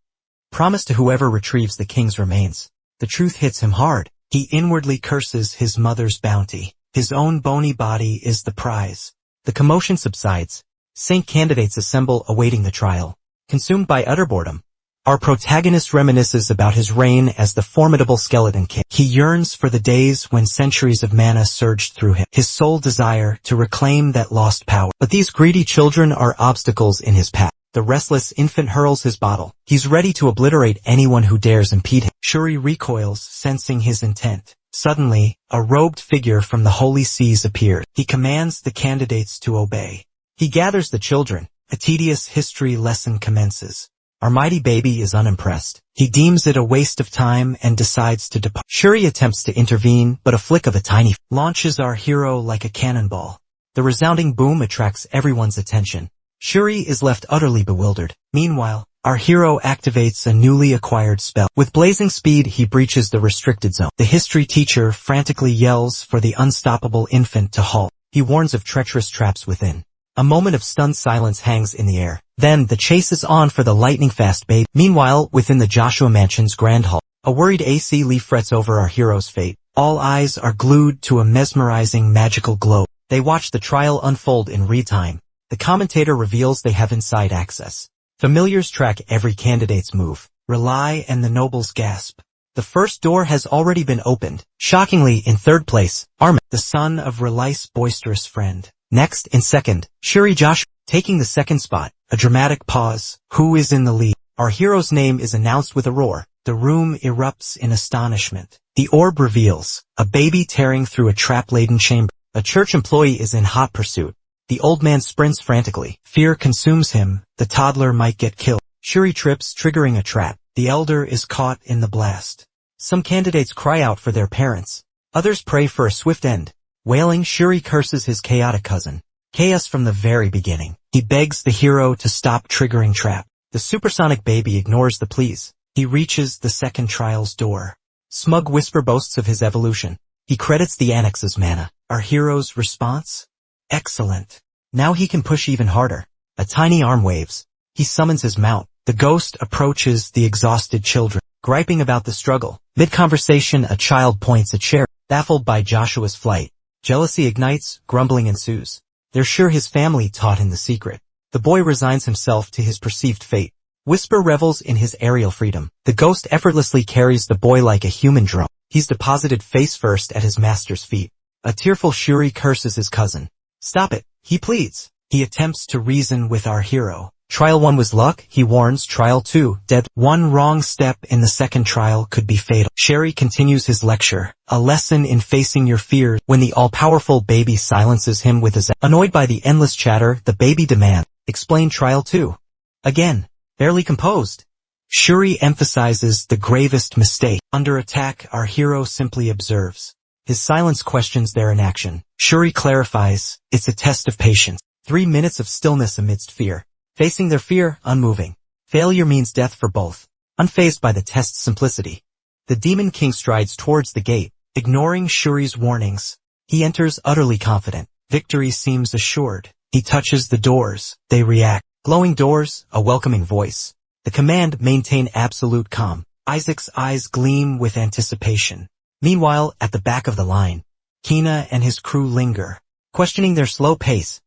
Promise to whoever retrieves the king's remains. The truth hits him hard. He inwardly curses his mother's bounty. His own bony body is the prize. The commotion subsides. Saint candidates assemble awaiting the trial. Consumed by utter boredom, our protagonist reminisces about his reign as the formidable skeleton king. He yearns for the days when centuries of mana surged through him, his sole desire to reclaim that lost power. But these greedy children are obstacles in his path. The restless infant hurls his bottle. He's ready to obliterate anyone who dares impede him. Shuri recoils, sensing his intent. Suddenly, a robed figure from the holy seas appears. He commands the candidates to obey. He gathers the children. A tedious history lesson commences. Our mighty baby is unimpressed. He deems it a waste of time and decides to depart. Shuri attempts to intervene, but a flick of a tiny launches our hero like a cannonball. The resounding boom attracts everyone's attention. Shuri is left utterly bewildered. Meanwhile, our hero activates a newly acquired spell. With blazing speed, he breaches the restricted zone. The history teacher frantically yells for the unstoppable infant to halt. He warns of treacherous traps within. A moment of stunned silence hangs in the air. Then, the chase is on for the lightning-fast babe. Meanwhile, within the Joshua Mansion's grand hall, a worried AC Lee frets over our hero's fate. All eyes are glued to a mesmerizing magical glow. They watch the trial unfold in real time. The commentator reveals they have inside access. Familiars track every candidate's move. Rely and the nobles gasp. The first door has already been opened. Shockingly, in third place, Armin, the son of Reli's boisterous friend. Next, in second, Shuri Joshua, taking the second spot. A dramatic pause. Who is in the lead? Our hero's name is announced with a roar. The room erupts in astonishment. The orb reveals a baby tearing through a trap-laden chamber. A church employee is in hot pursuit. The old man sprints frantically. Fear consumes him. The toddler might get killed. Shuri trips, triggering a trap. The elder is caught in the blast. Some candidates cry out for their parents. Others pray for a swift end. Wailing, Shuri curses his chaotic cousin. Chaos from the very beginning. He begs the hero to stop triggering trap. The supersonic baby ignores the pleas. He reaches the second trial's door. Smug Whisper boasts of his evolution. He credits the annex's mana. Our hero's response? Excellent. Now he can push even harder. A tiny arm waves. He summons his mount. The ghost approaches the exhausted children, griping about the struggle. Mid-conversation, a child points at Shuri, baffled by Joshua's flight. Jealousy ignites, grumbling ensues. They're sure his family taught him the secret. The boy resigns himself to his perceived fate. Whisper revels in his aerial freedom. The ghost effortlessly carries the boy like a human drone. He's deposited face first at his master's feet. A tearful Shuri curses his cousin. Stop it, he pleads. He attempts to reason with our hero. Trial 1 was luck, he warns. Trial 2, death. One wrong step in the second trial could be fatal. Shuri continues his lecture. A lesson in facing your fears. When the all-powerful baby silences him with his annoyed by the endless chatter, the baby demands. Explain Trial 2. Again, barely composed. Shuri emphasizes the gravest mistake. Under attack, our hero simply observes. His silence questions their inaction. Shuri clarifies, it's a test of patience. 3 minutes of stillness amidst fear. Facing their fear, unmoving. Failure means death for both. Unfazed by the test's simplicity. The Demon King strides towards the gate, ignoring Shuri's warnings. He enters utterly confident. Victory seems assured. He touches the doors. They react. Glowing doors, a welcoming voice. The command, maintain absolute calm. Isaac's eyes gleam with anticipation. Meanwhile, at the back of the line, Kina and his crew linger, questioning their slow pace.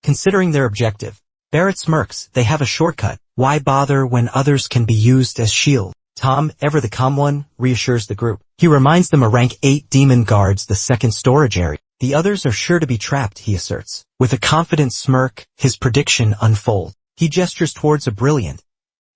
Considering their objective, Barrett smirks. They have a shortcut. Why bother when others can be used as shield? Tom, ever the calm one, reassures the group. He reminds them a rank 8 demon guards the second storage area. The others are sure to be trapped, he asserts. With a confident smirk, his prediction unfolds. He gestures towards a brilliant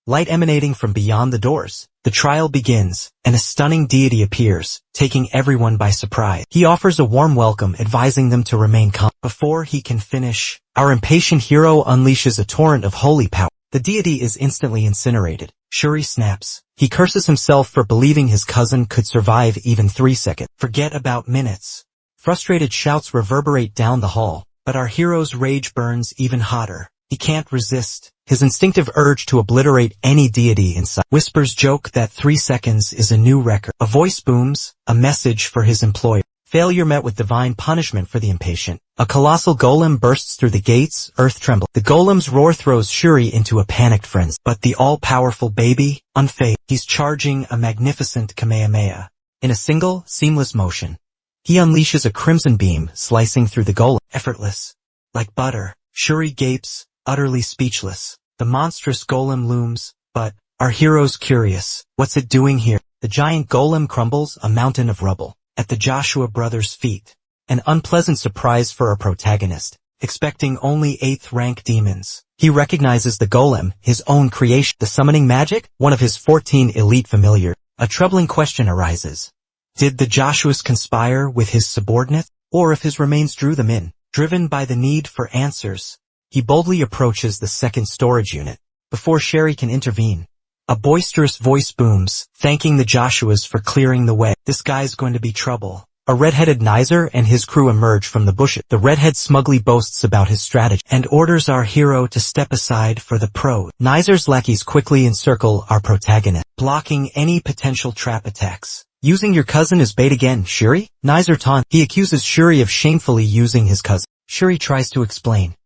light emanating from beyond the doors. The trial begins, and a stunning deity appears, taking everyone by surprise. He offers a warm welcome, advising them to remain calm. Before he can finish, our impatient hero unleashes a torrent of holy power. The deity is instantly incinerated. Shuri snaps. He curses himself for believing his cousin could survive even 3 seconds. Forget about minutes. Frustrated shouts reverberate down the hall, but our hero's rage burns even hotter. He can't resist his instinctive urge to obliterate any deity in sight. Whispers joke that 3 seconds is a new record. A voice booms, a message for his employer. Failure met with divine punishment for the impatient. A colossal golem bursts through the gates, earth trembles. The golem's roar throws Shuri into a panicked frenzy. But the all-powerful baby, unfazed. He's charging a magnificent Kamehameha. In a single, seamless motion, he unleashes a crimson beam, slicing through the golem. Effortless. Like butter, Shuri gapes, utterly speechless. The monstrous golem looms, but our hero's curious. What's it doing here? The giant golem crumbles, a mountain of rubble, at the Joshua brothers' feet. An unpleasant surprise for our protagonist, expecting only 8th rank demons. He recognizes the golem, his own creation. The summoning magic? One of his 14 elite familiars. A troubling question arises. Did the Joshuas conspire with his subordinates, or if his remains drew them in? Driven by the need for answers, he boldly approaches the second storage unit. Before Sherry can intervene, a boisterous voice booms, thanking the Joshuas for clearing the way. This guy's going to be trouble. A red-headed Nizer and his crew emerge from the bushes. The redhead smugly boasts about his strategy and orders our hero to step aside for the pros. Nizer's lackeys quickly encircle our protagonist, blocking any potential trap attacks. Using your cousin as bait again, Shuri? Nizer taunts. He accuses Shuri of shamefully using his cousin. Shuri tries to explain,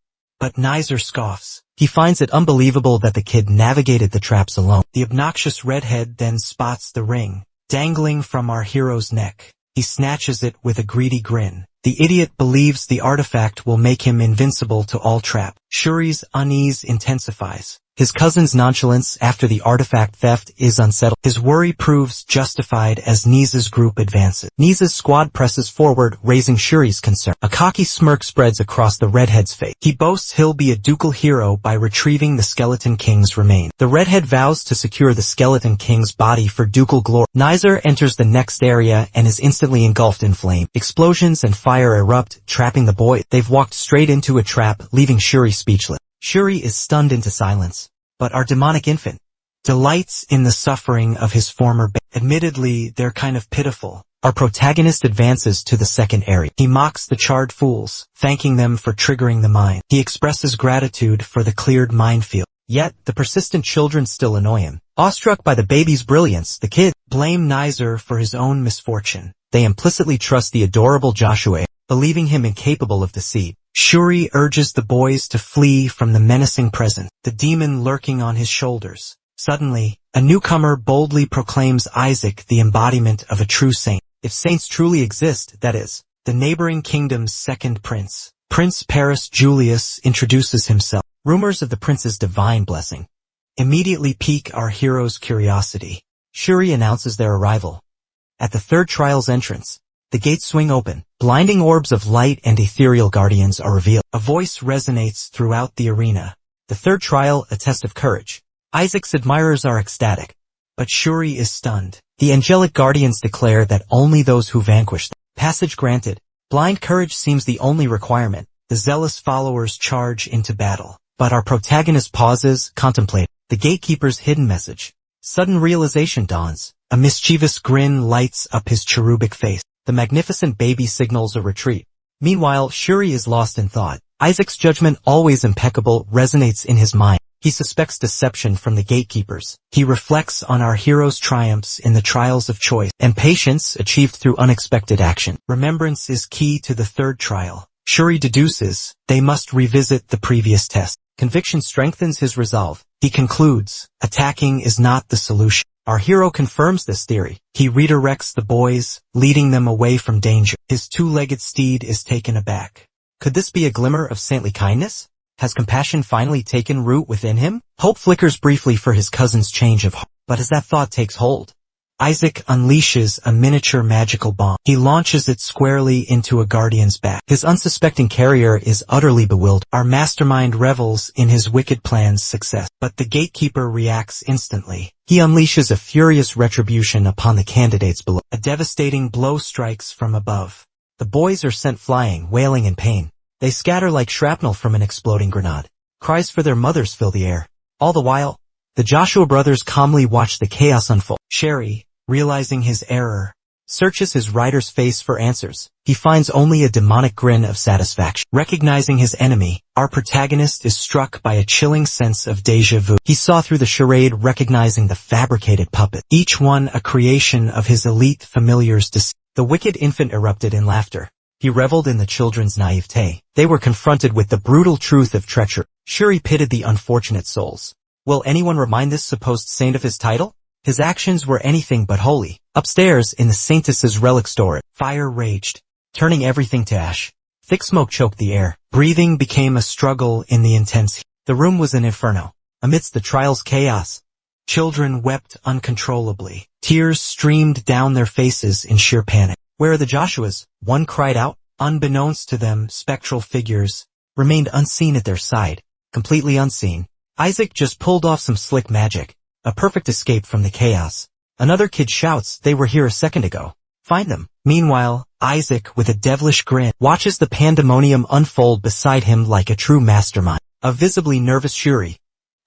but Nizer scoffs. He finds it unbelievable that the kid navigated the traps alone. The obnoxious redhead then spots the ring, dangling from our hero's neck. He snatches it with a greedy grin. The idiot believes the artifact will make him invincible to all traps. Shuri's unease intensifies. His cousin's nonchalance after the artifact theft is unsettled. His worry proves justified as Niza's group advances. Niza's squad presses forward, raising Shuri's concern. A cocky smirk spreads across the redhead's face. He boasts he'll be a ducal hero by retrieving the Skeleton King's remains. The redhead vows to secure the Skeleton King's body for ducal glory. Nizer enters the next area and is instantly engulfed in flame. Explosions and fire erupt, trapping the boy. They've walked straight into a trap, leaving Shuri speechless. Shuri is stunned into silence, but our demonic infant delights in the suffering of his former Admittedly, they're kind of pitiful. Our protagonist advances to the second area. He mocks the charred fools, thanking them for triggering the mine. He expresses gratitude for the cleared minefield. Yet, the persistent children still annoy him. Awestruck by the baby's brilliance, the kids blame Nizer for his own misfortune. They implicitly trust the adorable Joshua, believing him incapable of deceit. Shuri urges the boys to flee from the menacing presence, the demon lurking on his shoulders. Suddenly, a newcomer boldly proclaims Isaac the embodiment of a true saint. If saints truly exist, that is, the neighboring kingdom's second prince. Prince Paris Julius introduces himself. Rumors of the prince's divine blessing immediately pique our hero's curiosity. Shuri announces their arrival. At the third trial's entrance, the gates swing open. Blinding orbs of light and ethereal guardians are revealed. A voice resonates throughout the arena. The third trial, a test of courage. Isaac's admirers are ecstatic, but Shuri is stunned. The angelic guardians declare that only those who vanquish them. Passage granted. Blind courage seems the only requirement. The zealous followers charge into battle. But our protagonist pauses, contemplating the gatekeeper's hidden message. Sudden realization dawns. A mischievous grin lights up his cherubic face. The magnificent baby signals a retreat. Meanwhile, Shuri is lost in thought. Isaac's judgment, always impeccable, resonates in his mind. He suspects deception from the gatekeepers. He reflects on our hero's triumphs in the trials of choice and patience achieved through unexpected action. Remembrance is key to the third trial. Shuri deduces they must revisit the previous test. Conviction strengthens his resolve. He concludes, attacking is not the solution. Our hero confirms this theory. He redirects the boys, leading them away from danger. His two-legged steed is taken aback. Could this be a glimmer of saintly kindness? Has compassion finally taken root within him? Hope flickers briefly for his cousin's change of heart. But as that thought takes hold, Isaac unleashes a miniature magical bomb. He launches it squarely into a guardian's back. His unsuspecting carrier is utterly bewildered. Our mastermind revels in his wicked plan's success. But the gatekeeper reacts instantly. He unleashes a furious retribution upon the candidates below. A devastating blow strikes from above. The boys are sent flying, wailing in pain. They scatter like shrapnel from an exploding grenade. Cries for their mothers fill the air. All the while, the Joshua brothers calmly watch the chaos unfold. Sherry, realizing his error, searches his rider's face for answers. He finds only a demonic grin of satisfaction. Recognizing his enemy, our protagonist is struck by a chilling sense of déjà vu. He saw through the charade, recognizing the fabricated puppet, each one a creation of his elite familiar's deceit. The wicked infant erupted in laughter. He reveled in the children's naivete. They were confronted with the brutal truth of treachery. Shuri pitied the unfortunate souls. Will anyone remind this supposed saint of his title? His actions were anything but holy. Upstairs, in the saintess's relic store, fire raged, turning everything to ash. Thick smoke choked the air. Breathing became a struggle in the intense heat. The room was an inferno. Amidst the trial's chaos, children wept uncontrollably. Tears streamed down their faces in sheer panic. Where are the Joshuas? One cried out. Unbeknownst to them, spectral figures remained unseen at their side, completely unseen. Isaac just pulled off some slick magic, a perfect escape from the chaos. Another kid shouts, they were here a second ago. Find them. Meanwhile, Isaac, with a devilish grin, watches the pandemonium unfold beside him like a true mastermind. A visibly nervous Shuri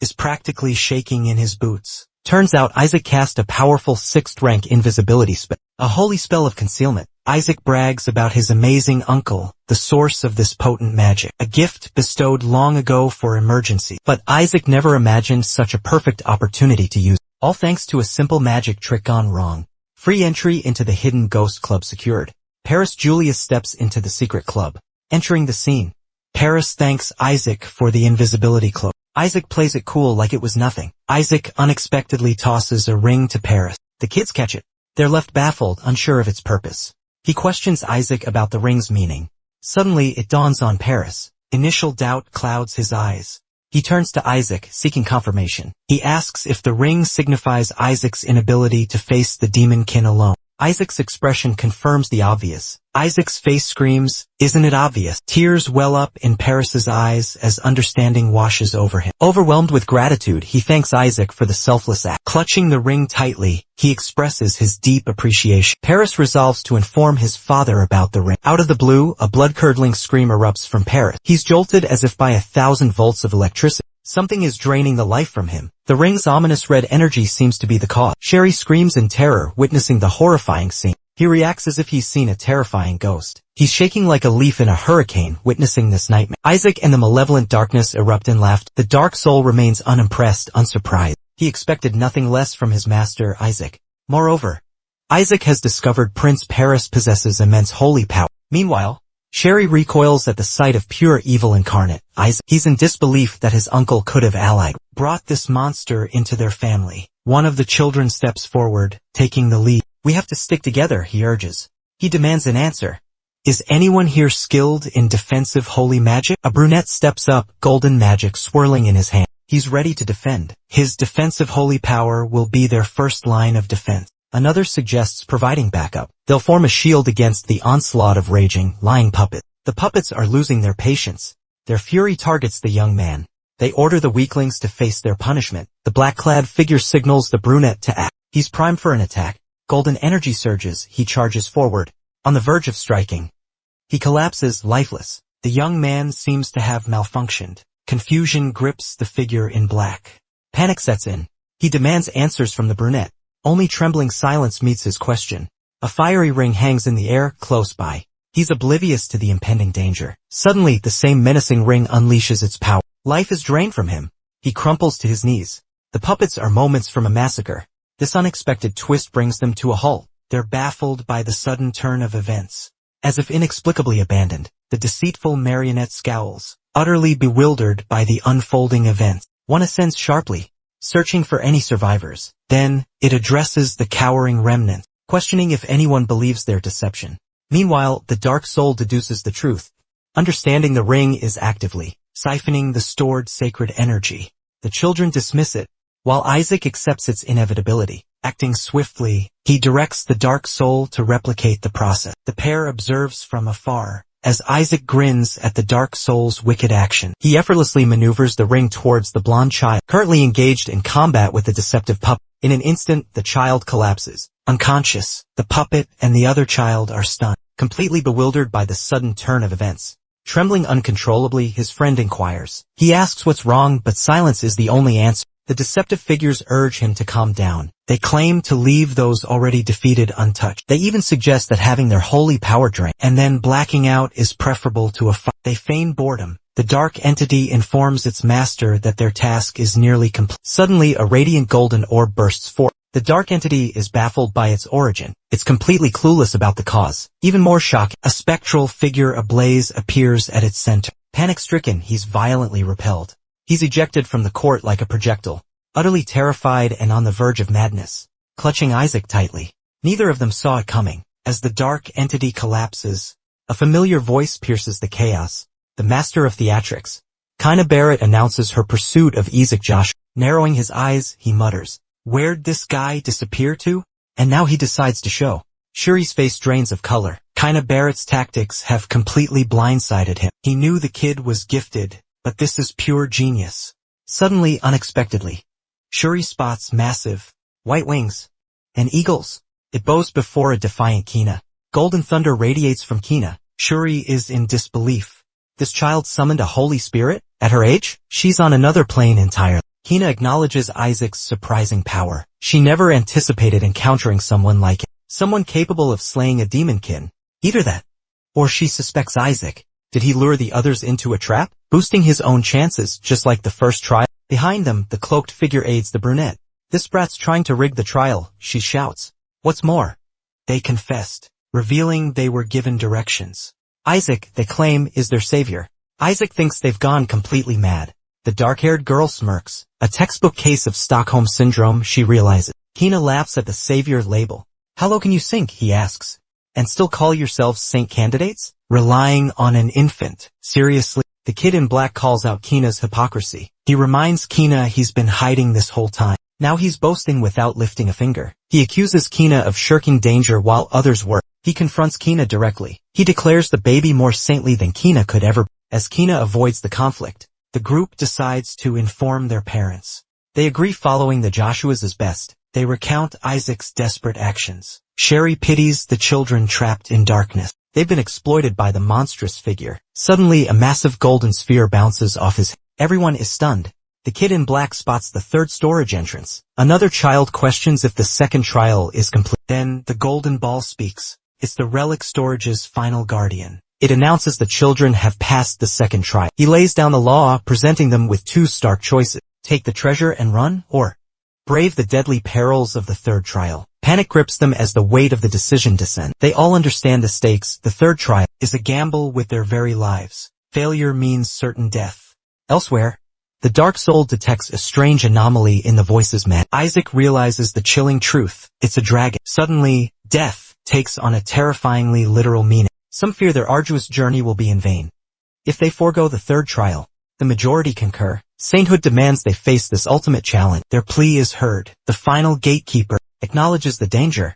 is practically shaking in his boots. Turns out Isaac cast a powerful 6th-rank invisibility spell, a holy spell of concealment. Isaac brags about his amazing uncle, the source of this potent magic, a gift bestowed long ago for emergency. But Isaac never imagined such a perfect opportunity to use it, all thanks to a simple magic trick gone wrong. Free entry into the hidden ghost club secured. Paris Julius steps into the secret club. Entering the scene, Paris thanks Isaac for the invisibility cloak. Isaac plays it cool like it was nothing. Isaac unexpectedly tosses a ring to Paris. The kids catch it. They're left baffled, unsure of its purpose. He questions Isaac about the ring's meaning. Suddenly it dawns on Paris. Initial doubt clouds his eyes. He turns to Isaac, seeking confirmation. He asks if the ring signifies Isaac's inability to face the demon-kin alone. Isaac's expression confirms the obvious. Isaac's face screams, isn't it obvious? Tears well up in Paris's eyes as understanding washes over him. Overwhelmed with gratitude, he thanks Isaac for the selfless act. Clutching the ring tightly, he expresses his deep appreciation. Paris resolves to inform his father about the ring. Out of the blue, a blood-curdling scream erupts from Paris. He's jolted as if by 1,000 volts of electricity. Something is draining the life from him. The ring's ominous red energy seems to be the cause. Sherry screams in terror, witnessing the horrifying scene. He reacts as if he's seen a terrifying ghost. He's shaking like a leaf in a hurricane, witnessing this nightmare. Isaac and the malevolent darkness erupt in laughter. The dark soul remains unimpressed, unsurprised. He expected nothing less from his master, Isaac. Moreover, Isaac has discovered Prince Paris possesses immense holy power. Meanwhile, Sherry recoils at the sight of pure evil incarnate, Isaac. He's in disbelief that his uncle could have brought this monster into their family. One of the children steps forward, taking the lead. We have to stick together, he urges. He demands an answer. Is anyone here skilled in defensive holy magic? A brunette steps up, golden magic swirling in his hand. He's ready to defend. His defensive holy power will be their first line of defense. Another suggests providing backup. They'll form a shield against the onslaught of raging, lying puppets. The puppets are losing their patience. Their fury targets the young man. They order the weaklings to face their punishment. The black-clad figure signals the brunette to act. He's primed for an attack. Golden energy surges. He charges forward, on the verge of striking. He collapses, lifeless. The young man seems to have malfunctioned. Confusion grips the figure in black. Panic sets in. He demands answers from the brunette. Only trembling silence meets his question. A fiery ring hangs in the air, close by. He's oblivious to the impending danger. Suddenly, the same menacing ring unleashes its power. Life is drained from him. He crumples to his knees. The puppets are moments from a massacre. This unexpected twist brings them to a halt. They're baffled by the sudden turn of events. As if inexplicably abandoned, the deceitful marionette scowls, utterly bewildered by the unfolding events. One ascends sharply, searching for any survivors. Then, it addresses the cowering remnant, questioning if anyone believes their deception. Meanwhile, the dark soul deduces the truth. Understanding the ring is actively siphoning the stored sacred energy. The children dismiss it, while Isaac accepts its inevitability. Acting swiftly, he directs the dark soul to replicate the process. The pair observes from afar, as Isaac grins at the dark soul's wicked action. He effortlessly maneuvers the ring towards the blonde child, currently engaged in combat with the deceptive puppet. In an instant, the child collapses, unconscious. The puppet and the other child are stunned, completely bewildered by the sudden turn of events. Trembling uncontrollably, his friend inquires. He asks what's wrong, but silence is the only answer. The deceptive figures urge him to calm down. They claim to leave those already defeated untouched. They even suggest that having their holy power drained and then blacking out is preferable to a fight. They feign boredom. The dark entity informs its master that their task is nearly complete. Suddenly, a radiant golden orb bursts forth. The dark entity is baffled by its origin. It's completely clueless about the cause. Even more shocking, a spectral figure ablaze appears at its center. Panic-stricken, he's violently repelled. He's ejected from the court like a projectile, utterly terrified and on the verge of madness, clutching Isaac tightly. Neither of them saw it coming. As the dark entity collapses, a familiar voice pierces the chaos. The master of theatrics. Kina Barrett announces her pursuit of Isaac Joshua. Narrowing his eyes, he mutters, "Where'd this guy disappear to?" And now he decides to show. Shuri's face drains of color. Kina Barrett's tactics have completely blindsided him. He knew the kid was gifted, but this is pure genius. Suddenly, unexpectedly, Shuri spots massive, white wings, and eagles. It bows before a defiant Kina. Golden thunder radiates from Kina. Shuri is in disbelief. This child summoned a holy spirit? At her age, she's on another plane entirely. Kina acknowledges Isaac's surprising power. She never anticipated encountering someone like him. Someone capable of slaying a demonkin. Either that, or she suspects Isaac. Did he lure the others into a trap, boosting his own chances just like the first trial? Behind them, the cloaked figure aids the brunette. "This brat's trying to rig the trial," she shouts. What's more, they confessed, revealing they were given directions. Isaac, they claim, is their savior. Isaac thinks they've gone completely mad. The dark-haired girl smirks. A textbook case of Stockholm Syndrome, she realizes. Kina laughs at the savior label. "How low can you sink?" he asks. "And still call yourselves saint candidates? Relying on an infant? Seriously?" The kid in black calls out Kina's hypocrisy. He reminds Kina he's been hiding this whole time. Now he's boasting without lifting a finger. He accuses Kina of shirking danger while others work. He confronts Kina directly. He declares the baby more saintly than Kina could ever be. As Kina avoids the conflict, the group decides to inform their parents. They agree following the Joshuas is best. They recount Isaac's desperate actions. Sherry pities the children trapped in darkness. They've been exploited by the monstrous figure. Suddenly, a massive golden sphere bounces off his head. Everyone is stunned. The kid in black spots the third storage entrance. Another child questions if the second trial is complete. Then, the golden ball speaks. It's the relic storage's final guardian. It announces the children have passed the second trial. He lays down the law, presenting them with two stark choices. Take the treasure and run, or brave the deadly perils of the third trial. Panic grips them as the weight of the decision descends. They all understand the stakes. The third trial is a gamble with their very lives. Failure means certain death. Elsewhere, the dark soul detects a strange anomaly in the voices man. Isaac realizes the chilling truth. It's a dragon. Suddenly, death takes on a terrifyingly literal meaning. Some fear their arduous journey will be in vain. If they forego the third trial, the majority concur. Sainthood demands they face this ultimate challenge. Their plea is heard. The final gatekeeper acknowledges the danger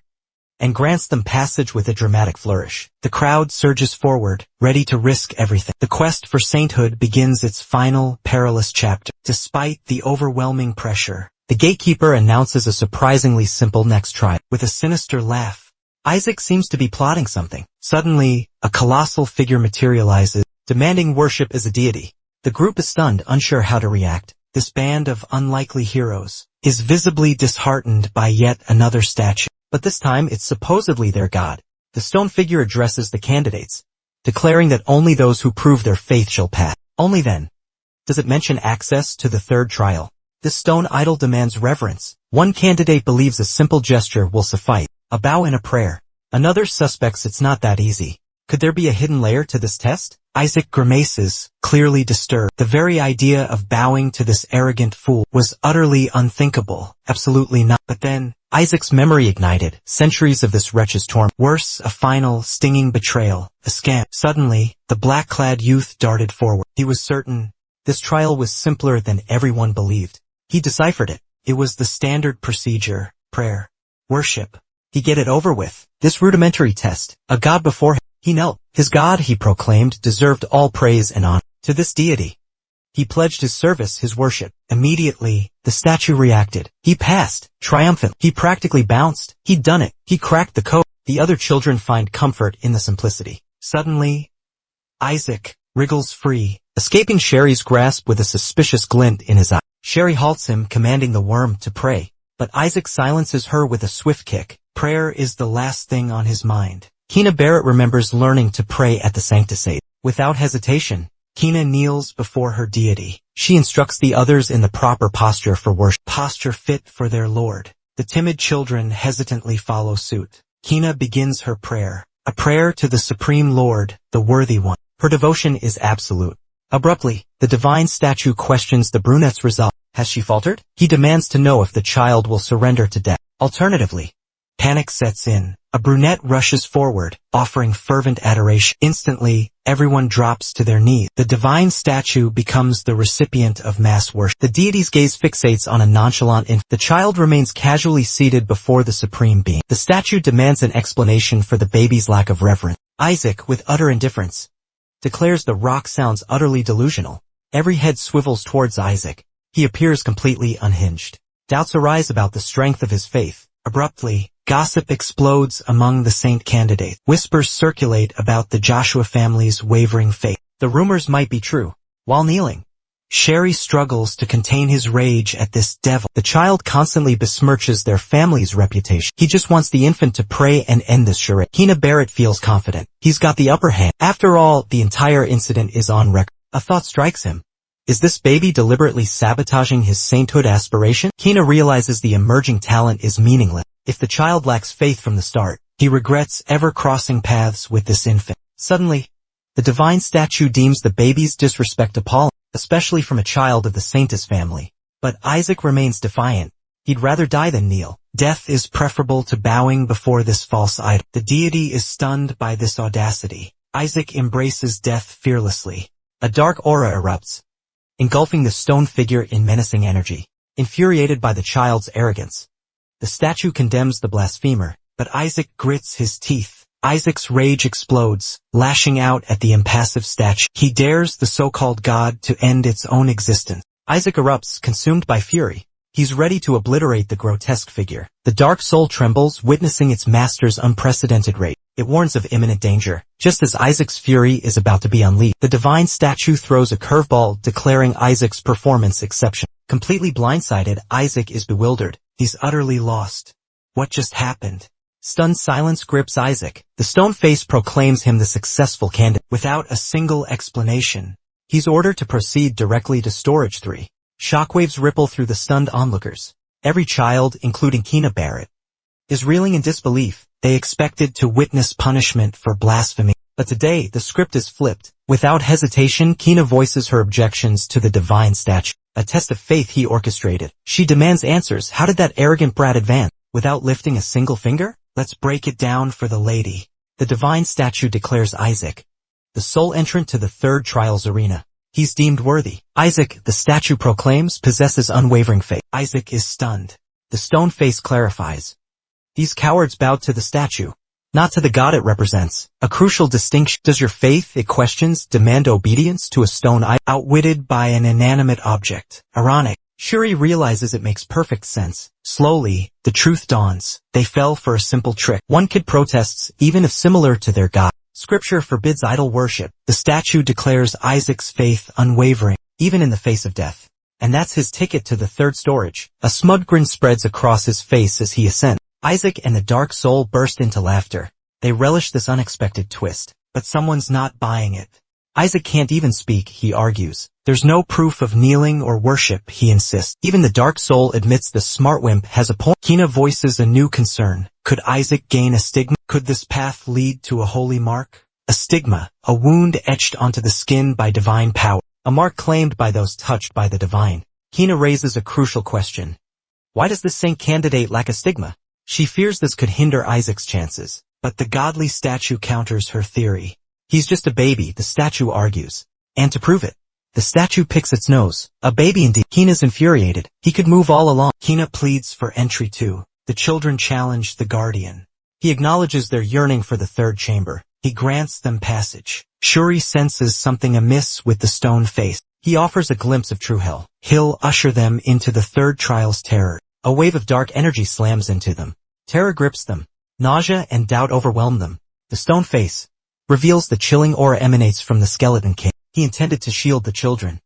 and grants them passage with a dramatic flourish. The crowd surges forward, ready to risk everything. The quest for sainthood begins its final, perilous chapter. Despite the overwhelming pressure, the gatekeeper announces a surprisingly simple next trial. With a sinister laugh, Isaac seems to be plotting something. Suddenly, a colossal figure materializes, demanding worship as a deity. The group is stunned, unsure how to react. This band of unlikely heroes is visibly disheartened by yet another statue. But this time it's supposedly their god. The stone figure addresses the candidates, declaring that only those who prove their faith shall pass. Only then does it mention access to the third trial. This stone idol demands reverence. One candidate believes a simple gesture will suffice, a bow and a prayer. Another suspects it's not that easy. Could there be a hidden layer to this test? Isaac grimaces, clearly disturbed. The very idea of bowing to this arrogant fool was utterly unthinkable. Absolutely not. But then, Isaac's memory ignited. Centuries of this wretch's torment. Worse, a final, stinging betrayal. A scam. Suddenly, the black-clad youth darted forward. He was certain this trial was simpler than everyone believed. He deciphered it. It was the standard procedure. Prayer. Worship. He get it over with. This rudimentary test. A god before him. He knelt. His god, he proclaimed, deserved all praise and honor. To this deity, he pledged his service, his worship. Immediately, the statue reacted. He passed, triumphant. He practically bounced. He'd done it. He cracked the code. The other children find comfort in the simplicity. Suddenly, Isaac wriggles free, escaping Sherry's grasp with a suspicious glint in his eye. Sherry halts him, commanding the worm to pray. But Isaac silences her with a swift kick. Prayer is the last thing on his mind. Kina Barrett remembers learning to pray at the Sanctusate. Without hesitation, Kina kneels before her deity. She instructs the others in the proper posture for worship, posture fit for their Lord. The timid children hesitantly follow suit. Kina begins her prayer. A prayer to the Supreme Lord, the Worthy One. Her devotion is absolute. Abruptly, the divine statue questions the brunette's resolve. Has she faltered? He demands to know if the child will surrender to death. Alternatively, panic sets in. A brunette rushes forward, offering fervent adoration. Instantly, everyone drops to their knees. The divine statue becomes the recipient of mass worship. The deity's gaze fixates on a nonchalant infant. The child remains casually seated before the supreme being. The statue demands an explanation for the baby's lack of reverence. Isaac, with utter indifference, declares the rock sounds utterly delusional. Every head swivels towards Isaac. He appears completely unhinged. Doubts arise about the strength of his faith. Abruptly, gossip explodes among the saint candidates. Whispers circulate about the Joshua family's wavering faith. The rumors might be true. While kneeling, Sherry struggles to contain his rage at this devil. The child constantly besmirches their family's reputation. He just wants the infant to pray and end this charade. Kina Barrett feels confident. He's got the upper hand. After all, the entire incident is on record. A thought strikes him. Is this baby deliberately sabotaging his sainthood aspiration? Kina realizes the emerging talent is meaningless. If the child lacks faith from the start, he regrets ever crossing paths with this infant. Suddenly, the divine statue deems the baby's disrespect appalling, especially from a child of the saintess family. But Isaac remains defiant. He'd rather die than kneel. Death is preferable to bowing before this false idol. The deity is stunned by this audacity. Isaac embraces death fearlessly. A dark aura erupts, engulfing the stone figure in menacing energy. Infuriated by the child's arrogance, the statue condemns the blasphemer, but Isaac grits his teeth. Isaac's rage explodes, lashing out at the impassive statue. He dares the so-called god to end its own existence. Isaac erupts, consumed by fury. He's ready to obliterate the grotesque figure. The dark soul trembles, witnessing its master's unprecedented rage. It warns of imminent danger. Just as Isaac's fury is about to be unleashed, the divine statue throws a curveball, declaring Isaac's performance exceptional. Completely blindsided, Isaac is bewildered. He's utterly lost. What just happened? Stunned silence grips Isaac. The stone face proclaims him the successful candidate. Without a single explanation, he's ordered to proceed directly to Storage 3. Shockwaves ripple through the stunned onlookers. Every child, including Kina Barrett, is reeling in disbelief. They expected to witness punishment for blasphemy. But today, the script is flipped. Without hesitation, Kina voices her objections to the divine statue. A test of faith he orchestrated. She demands answers. How did that arrogant brat advance? Without lifting a single finger? Let's break it down for the lady. The divine statue declares Isaac the sole entrant to the third trials arena. He's deemed worthy. Isaac, the statue proclaims, possesses unwavering faith. Isaac is stunned. The stone face clarifies. These cowards bowed to the statue, not to the god it represents. A crucial distinction. Does your faith, it questions, demand obedience to a stone idol, outwitted by an inanimate object? Ironic. Shuri realizes it makes perfect sense. Slowly, the truth dawns. They fell for a simple trick. One kid protests, even if similar to their god. Scripture forbids idol worship. The statue declares Isaac's faith unwavering, even in the face of death. And that's his ticket to the third storage. A smug grin spreads across his face as he ascends. Isaac and the dark soul burst into laughter. They relish this unexpected twist. But someone's not buying it. Isaac can't even speak, he argues. There's no proof of kneeling or worship, he insists. Even the dark soul admits the smart wimp has a point. Kina voices a new concern. Could Isaac gain a stigma? Could this path lead to a holy mark? A stigma, a wound etched onto the skin by divine power. A mark claimed by those touched by the divine. Kina raises a crucial question. Why does this saint candidate lack a stigma? She fears this could hinder Isaac's chances. But the godly statue counters her theory. He's just a baby, the statue argues. And to prove it, the statue picks its nose. A baby indeed. Kina's infuriated. He could move all along. Kina pleads for entry too. The children challenge the guardian. He acknowledges their yearning for the third chamber. He grants them passage. Shuri senses something amiss with the stone face. He offers a glimpse of true hell. He'll usher them into the third trial's terror. A wave of dark energy slams into them. Terror grips them. Nausea and doubt overwhelm them. The stone face reveals the chilling aura emanates from the skeleton king. He intended to shield the children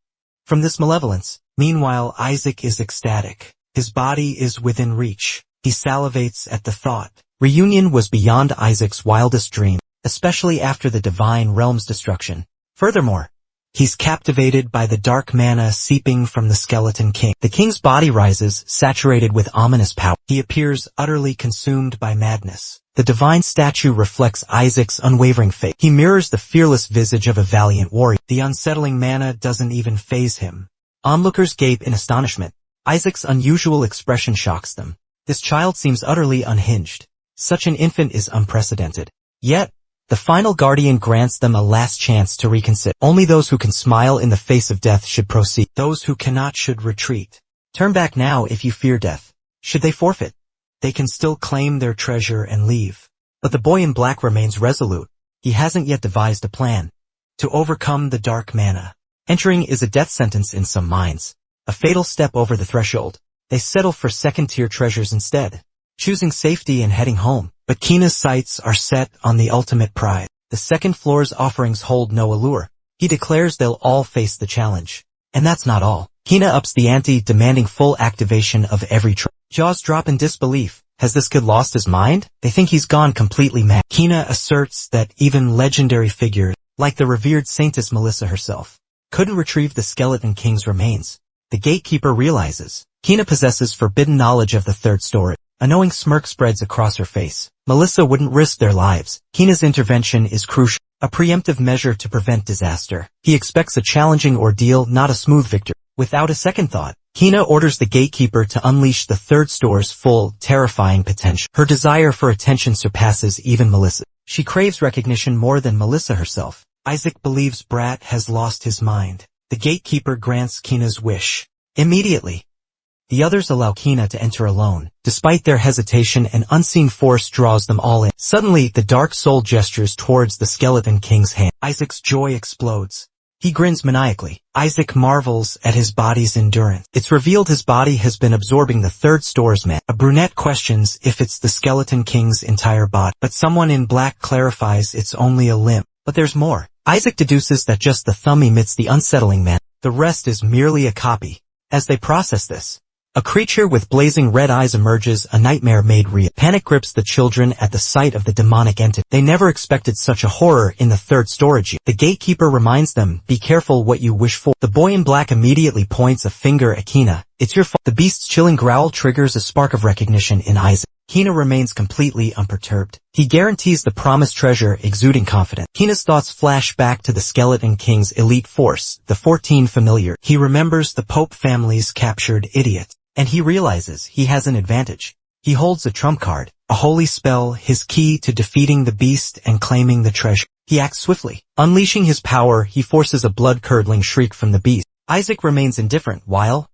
from this malevolence. Meanwhile, Isaac is ecstatic. His body is within reach. He salivates at the thought. Reunion was beyond Isaac's wildest dream, especially after the divine realm's destruction. Furthermore, He's captivated by the dark mana seeping from the Skeleton King. The king's body rises, saturated with ominous power. He appears utterly consumed by madness. The divine statue reflects Isaac's unwavering faith. He mirrors the fearless visage of a valiant warrior. The unsettling mana doesn't even faze him. Onlookers gape in astonishment. Isaac's unusual expression shocks them. This child seems utterly unhinged. Such an infant is unprecedented. Yet, the final guardian grants them a last chance to reconsider. Only those who can smile in the face of death should proceed. Those who cannot should retreat. Turn back now if you fear death. Should they forfeit, they can still claim their treasure and leave. But the boy in black remains resolute. He hasn't yet devised a plan to overcome the dark mana. Entering is a death sentence in some minds. A fatal step over the threshold. They settle for second-tier treasures instead, choosing safety and heading home. But Kina's sights are set on the ultimate prize. The second floor's offerings hold no allure. He declares they'll all face the challenge. And that's not all. Kina ups the ante, demanding full activation of every treasure. Jaws drop in disbelief. Has this kid lost his mind? They think he's gone completely mad. Kina asserts that even legendary figures, like the revered Saintess Melissa herself, couldn't retrieve the Skeleton King's remains. The gatekeeper realizes Kina possesses forbidden knowledge of the third story. A knowing smirk spreads across her face. Melissa wouldn't risk their lives. Kina's intervention is crucial, a preemptive measure to prevent disaster. He expects a challenging ordeal, not a smooth victory. Without a second thought, Kina orders the gatekeeper to unleash the third store's full, terrifying potential. Her desire for attention surpasses even Melissa. She craves recognition more than Melissa herself. Isaac believes Brat has lost his mind. The gatekeeper grants Kina's wish. Immediately, the others allow Kina to enter alone. Despite their hesitation, an unseen force draws them all in. Suddenly, the dark soul gestures towards the Skeleton King's hand. Isaac's joy explodes. He grins maniacally. Isaac marvels at his body's endurance. It's revealed his body has been absorbing the third store's mana. A brunette questions if it's the Skeleton King's entire body, but someone in black clarifies it's only a limb. But there's more. Isaac deduces that just the thumb emits the unsettling mana. The rest is merely a copy. As they process this, a creature with blazing red eyes emerges, a nightmare made real. Panic grips the children at the sight of the demonic entity. They never expected such a horror in the third storage. The gatekeeper reminds them, be careful what you wish for. The boy in black immediately points a finger at Kina. It's your fault. The beast's chilling growl triggers a spark of recognition in Isaac. Kina remains completely unperturbed. He guarantees the promised treasure, exuding confidence. Kina's thoughts flash back to the Skeleton King's elite force, the 14 familiar. He remembers the Pope family's captured idiots. And he realizes he has an advantage. He holds a trump card, a holy spell, his key to defeating the beast and claiming the treasure. He acts swiftly. Unleashing his power, he forces a blood-curdling shriek from the beast. Isaac remains indifferent while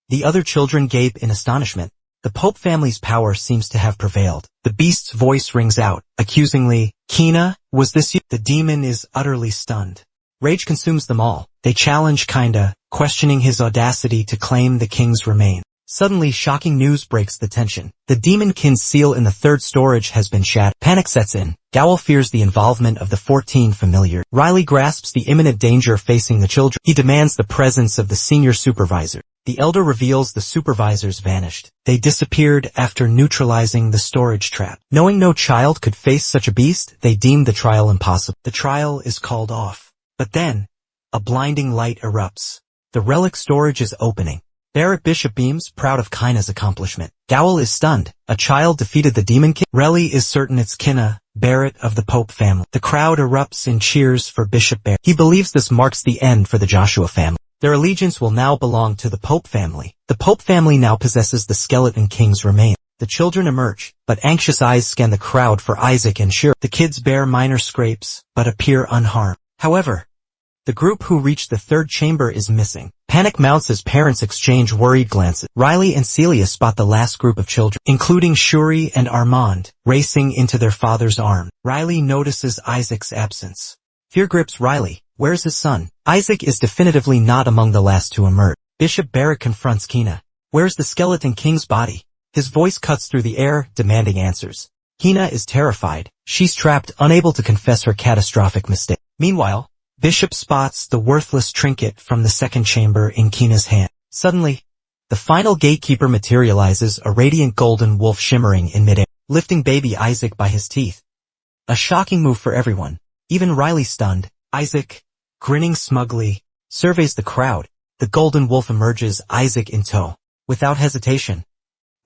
the other children gape in astonishment. The Pope family's power seems to have prevailed. The beast's voice rings out, accusingly, Kina, was this you? The demon is utterly stunned. Rage consumes them all. They challenge Kinda, questioning his audacity to claim the king's remains. Suddenly, shocking news breaks the tension. The demonkin's seal in the third storage has been shattered. Panic sets in. Gowl fears the involvement of the 14 familiar. Riley grasps the imminent danger facing the children. He demands the presence of the senior supervisor. The elder reveals the supervisors vanished. They disappeared after neutralizing the storage trap. Knowing no child could face such a beast, they deemed the trial impossible. The trial is called off. But then, a blinding light erupts. The relic storage is opening. Barrett Bishop beams, proud of Kina's accomplishment. Gowl is stunned. A child defeated the demon king. Relly is certain it's Kina, Barrett of the Pope family. The crowd erupts in cheers for Bishop Barrett. He believes this marks the end for the Joshua family. Their allegiance will now belong to the Pope family. The Pope family now possesses the Skeleton King's remains. The children emerge, but anxious eyes scan the crowd for Isaac and Shira. The kids bear minor scrapes, but appear unharmed. However, the group who reached the third chamber is missing. Panic mounts as parents exchange worried glances. Riley and Celia spot the last group of children, including Shuri and Armand, racing into their father's arms. Riley notices Isaac's absence. Fear grips Riley. Where's his son? Isaac is definitively not among the last to emerge. Bishop Barrett confronts Kina. Where's the Skeleton King's body? His voice cuts through the air, demanding answers. Kina is terrified. She's trapped, unable to confess her catastrophic mistake. Meanwhile, Bishop spots the worthless trinket from the second chamber in Kina's hand. Suddenly, the final gatekeeper materializes, a radiant golden wolf shimmering in midair, lifting baby Isaac by his teeth. A shocking move for everyone, even Riley stunned. Isaac, grinning smugly, surveys the crowd. The golden wolf emerges, Isaac in tow. Without hesitation,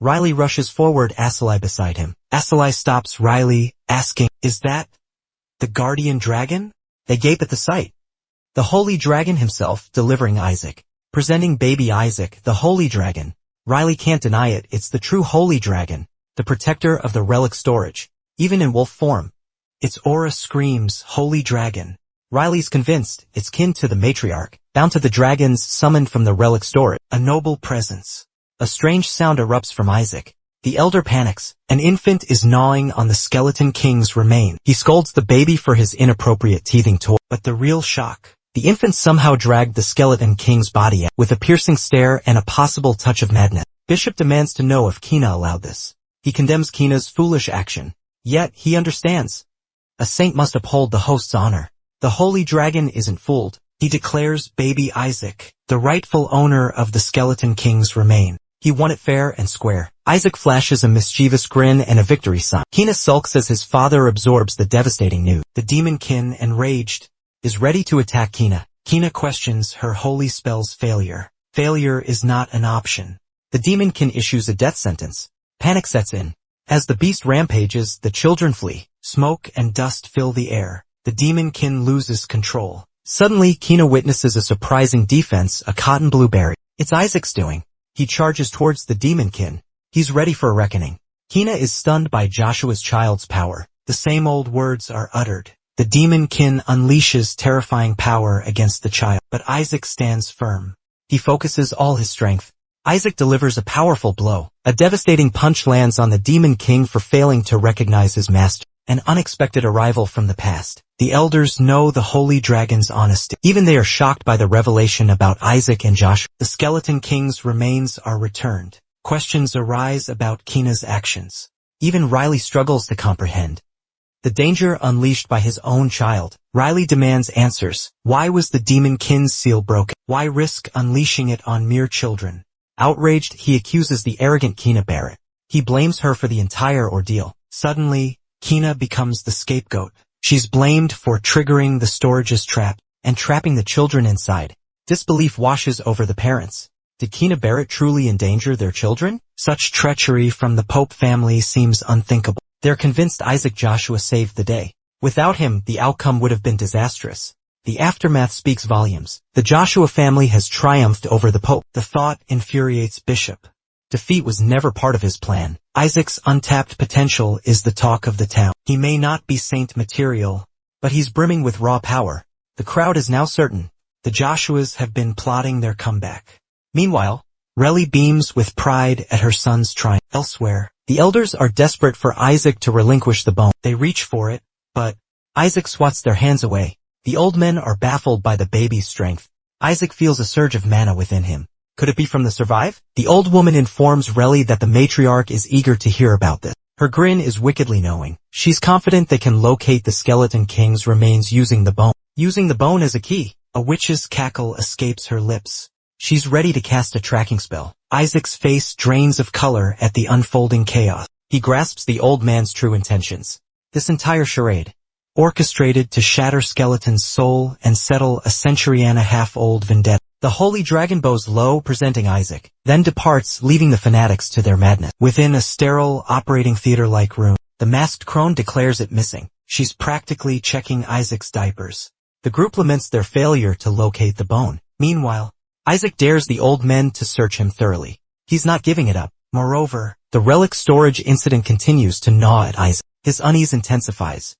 Riley rushes forward, Asalai beside him. Asalai stops Riley, asking, "Is that the guardian dragon?" They gape at the sight. The holy dragon himself, delivering Isaac. Presenting baby Isaac, the holy dragon. Riley can't deny it, it's the true holy dragon, the protector of the relic storage, even in wolf form. Its aura screams, holy dragon. Riley's convinced, it's kin to the matriarch, bound to the dragons summoned from the relic storage. A noble presence. A strange sound erupts from Isaac. The elder panics. An infant is gnawing on the skeleton king's remain. He scolds the baby for his inappropriate teething toy. But the real shock. The infant somehow dragged the skeleton king's body out, with a piercing stare and a possible touch of madness. Bishop demands to know if Kina allowed this. He condemns Kina's foolish action. Yet, he understands. A saint must uphold the host's honor. The holy dragon isn't fooled. He declares baby Isaac, the rightful owner of the skeleton king's remain. He won it fair and square. Isaac flashes a mischievous grin and a victory sign. Kina sulks as his father absorbs the devastating news. The demon kin, enraged, is ready to attack Kina. Kina questions her holy spell's failure. Failure is not an option. The demon kin issues a death sentence. Panic sets in. As the beast rampages, the children flee. Smoke and dust fill the air. The demon kin loses control. Suddenly, Kina witnesses a surprising defense, a cotton blueberry. It's Isaac's doing. He charges towards the demon kin. He's ready for a reckoning. Kina is stunned by Joshua's child's power. The same old words are uttered. The demon kin unleashes terrifying power against the child. But Isaac stands firm. He focuses all his strength. Isaac delivers a powerful blow. A devastating punch lands on the demon king for failing to recognize his master. An unexpected arrival from the past. The elders know the holy dragon's honesty. Even they are shocked by the revelation about Isaac and Joshua. The skeleton king's remains are returned. Questions arise about Kina's actions. Even Riley struggles to comprehend the danger unleashed by his own child. Riley demands answers. Why was the demon kin's seal broken? Why risk unleashing it on mere children? Outraged, he accuses the arrogant Kina Barrett. He blames her for the entire ordeal. Suddenly, Kina becomes the scapegoat. She's blamed for triggering the storage's trap and trapping the children inside. Disbelief washes over the parents. Did Kina Barrett truly endanger their children? Such treachery from the Pope family seems unthinkable. They're convinced Isaac Joshua saved the day. Without him, the outcome would have been disastrous. The aftermath speaks volumes. The Joshua family has triumphed over the Pope. The thought infuriates Bishop. Defeat was never part of his plan. Isaac's untapped potential is the talk of the town. He may not be saint material, but he's brimming with raw power. The crowd is now certain. The Joshuas have been plotting their comeback. Meanwhile, Relly beams with pride at her son's triumph. Elsewhere, the elders are desperate for Isaac to relinquish the bone. They reach for it, but Isaac swats their hands away. The old men are baffled by the baby's strength. Isaac feels a surge of mana within him. Could it be from the survive? The old woman informs Relly that the matriarch is eager to hear about this. Her grin is wickedly knowing. She's confident they can locate the skeleton king's remains using the bone. Using the bone as a key, a witch's cackle escapes her lips. She's ready to cast a tracking spell. Isaac's face drains of color at the unfolding chaos. He grasps the old man's true intentions. This entire charade, orchestrated to shatter Skeleton's soul and settle a century-and-a-half-old vendetta. The holy dragon bows low, presenting Isaac, then departs, leaving the fanatics to their madness. Within a sterile, operating theater-like room, the masked crone declares it missing. She's practically checking Isaac's diapers. The group laments their failure to locate the bone. Meanwhile, Isaac dares the old men to search him thoroughly. He's not giving it up. Moreover, the relic storage incident continues to gnaw at Isaac. His unease intensifies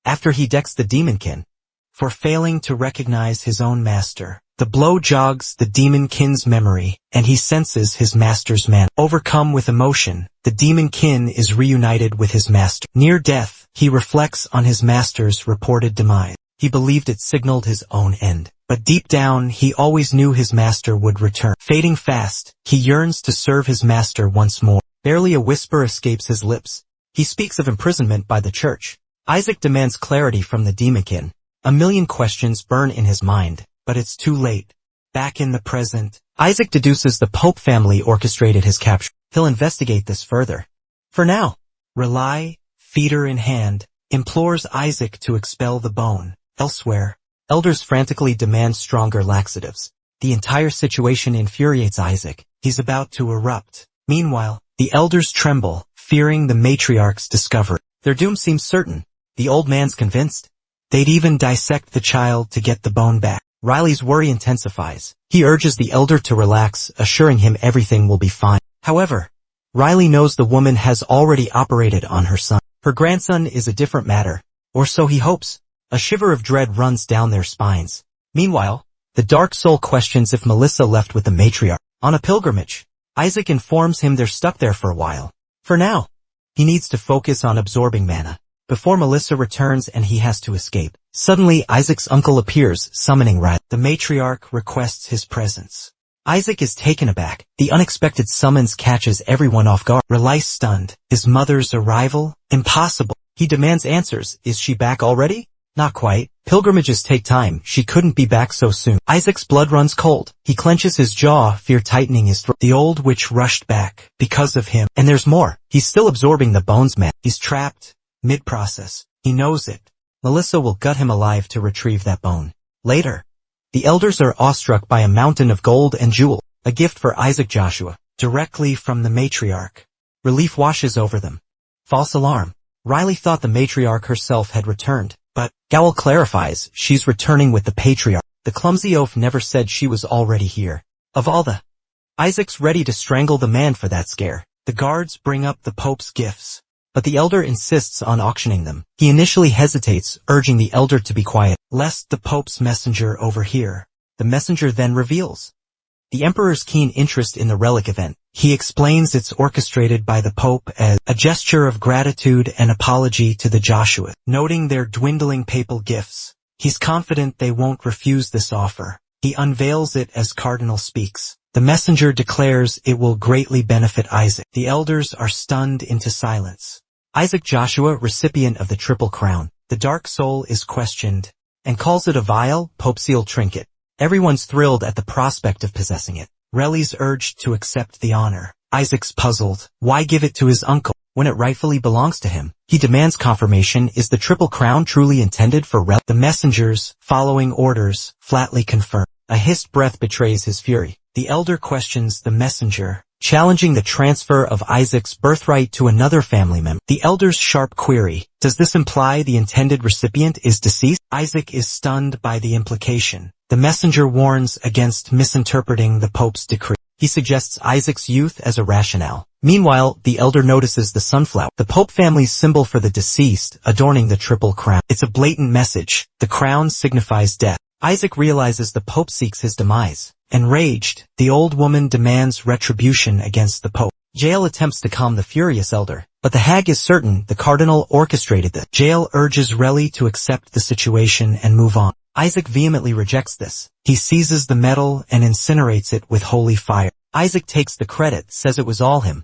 after he decks the demonkin for failing to recognize his own master. The blow jogs the demonkin's memory, and he senses his master's man. Overcome with emotion, the demonkin is reunited with his master. Near death, he reflects on his master's reported demise. He believed it signaled his own end. But deep down, he always knew his master would return. Fading fast, he yearns to serve his master once more. Barely a whisper escapes his lips. He speaks of imprisonment by the church. Isaac demands clarity from the demonkin. A million questions burn in his mind, but it's too late. Back in the present, Isaac deduces the Pope family orchestrated his capture. He'll investigate this further. For now, Relay, feeder in hand, implores Isaac to expel the bone. Elsewhere, Elders frantically demand stronger laxatives. The entire situation infuriates Isaac. He's about to erupt. Meanwhile, the elders tremble, fearing the matriarch's discovery. Their doom seems certain. The old man's convinced. They'd even dissect the child to get the bone back. Riley's worry intensifies. He urges the elder to relax, assuring him everything will be fine. However, Riley knows the woman has already operated on her son. Her grandson is a different matter, or so he hopes. A shiver of dread runs down their spines. Meanwhile, the dark soul questions if Melissa left with the matriarch. On a pilgrimage, Isaac informs him they're stuck there for a while. For now, he needs to focus on absorbing mana before Melissa returns and he has to escape. Suddenly, Isaac's uncle appears, summoning Riley. The matriarch requests his presence. Isaac is taken aback. The unexpected summons catches everyone off guard. Riley's stunned. His mother's arrival? Impossible. He demands answers. Is she back already? Not quite. Pilgrimages take time. She couldn't be back so soon. Isaac's blood runs cold. He clenches his jaw, fear tightening his throat. The old witch rushed back because of him. And there's more. He's still absorbing the bones man. He's trapped mid-process. He knows it. Melissa will gut him alive to retrieve that bone. Later, the elders are awestruck by a mountain of gold and jewel, a gift for Isaac Joshua, directly from the matriarch. Relief washes over them. False alarm. Riley thought the matriarch herself had returned, but Gowl clarifies she's returning with the patriarch. The clumsy oaf never said she was already here. Of all the... Isaac's ready to strangle the man for that scare. The guards bring up the Pope's gifts, but the elder insists on auctioning them. He initially hesitates, urging the elder to be quiet, lest the Pope's messenger overhear. The messenger then reveals the Emperor's keen interest in the relic event. He explains it's orchestrated by the Pope as a gesture of gratitude and apology to the Joshua, noting their dwindling papal gifts. He's confident they won't refuse this offer. He unveils it as Cardinal speaks. The messenger declares it will greatly benefit Isaac. The elders are stunned into silence. Isaac Joshua, recipient of the Triple Crown, the Dark Soul, is questioned and calls it a vile, Pope-seal trinket. Everyone's thrilled at the prospect of possessing it. Riley's urged to accept the honor. Isaac's puzzled. Why give it to his uncle when it rightfully belongs to him? He demands confirmation. Is the Triple Crown truly intended for Riley? The messengers, following orders, flatly confirm. A hissed breath betrays his fury. The elder questions the messenger, challenging the transfer of Isaac's birthright to another family member. The elder's sharp query, does this imply the intended recipient is deceased? Isaac is stunned by the implication. The messenger warns against misinterpreting the Pope's decree. He suggests Isaac's youth as a rationale. Meanwhile, the elder notices the sunflower, the Pope family's symbol for the deceased, adorning the Triple Crown. It's a blatant message. The crown signifies death. Isaac realizes the Pope seeks his demise. Enraged, the old woman demands retribution against the Pope. Jael attempts to calm the furious elder, but the hag is certain the cardinal orchestrated this. Jael urges Relly to accept the situation and move on. Isaac vehemently rejects this. He seizes the metal and incinerates it with holy fire. Isaac takes the credit, says it was all him.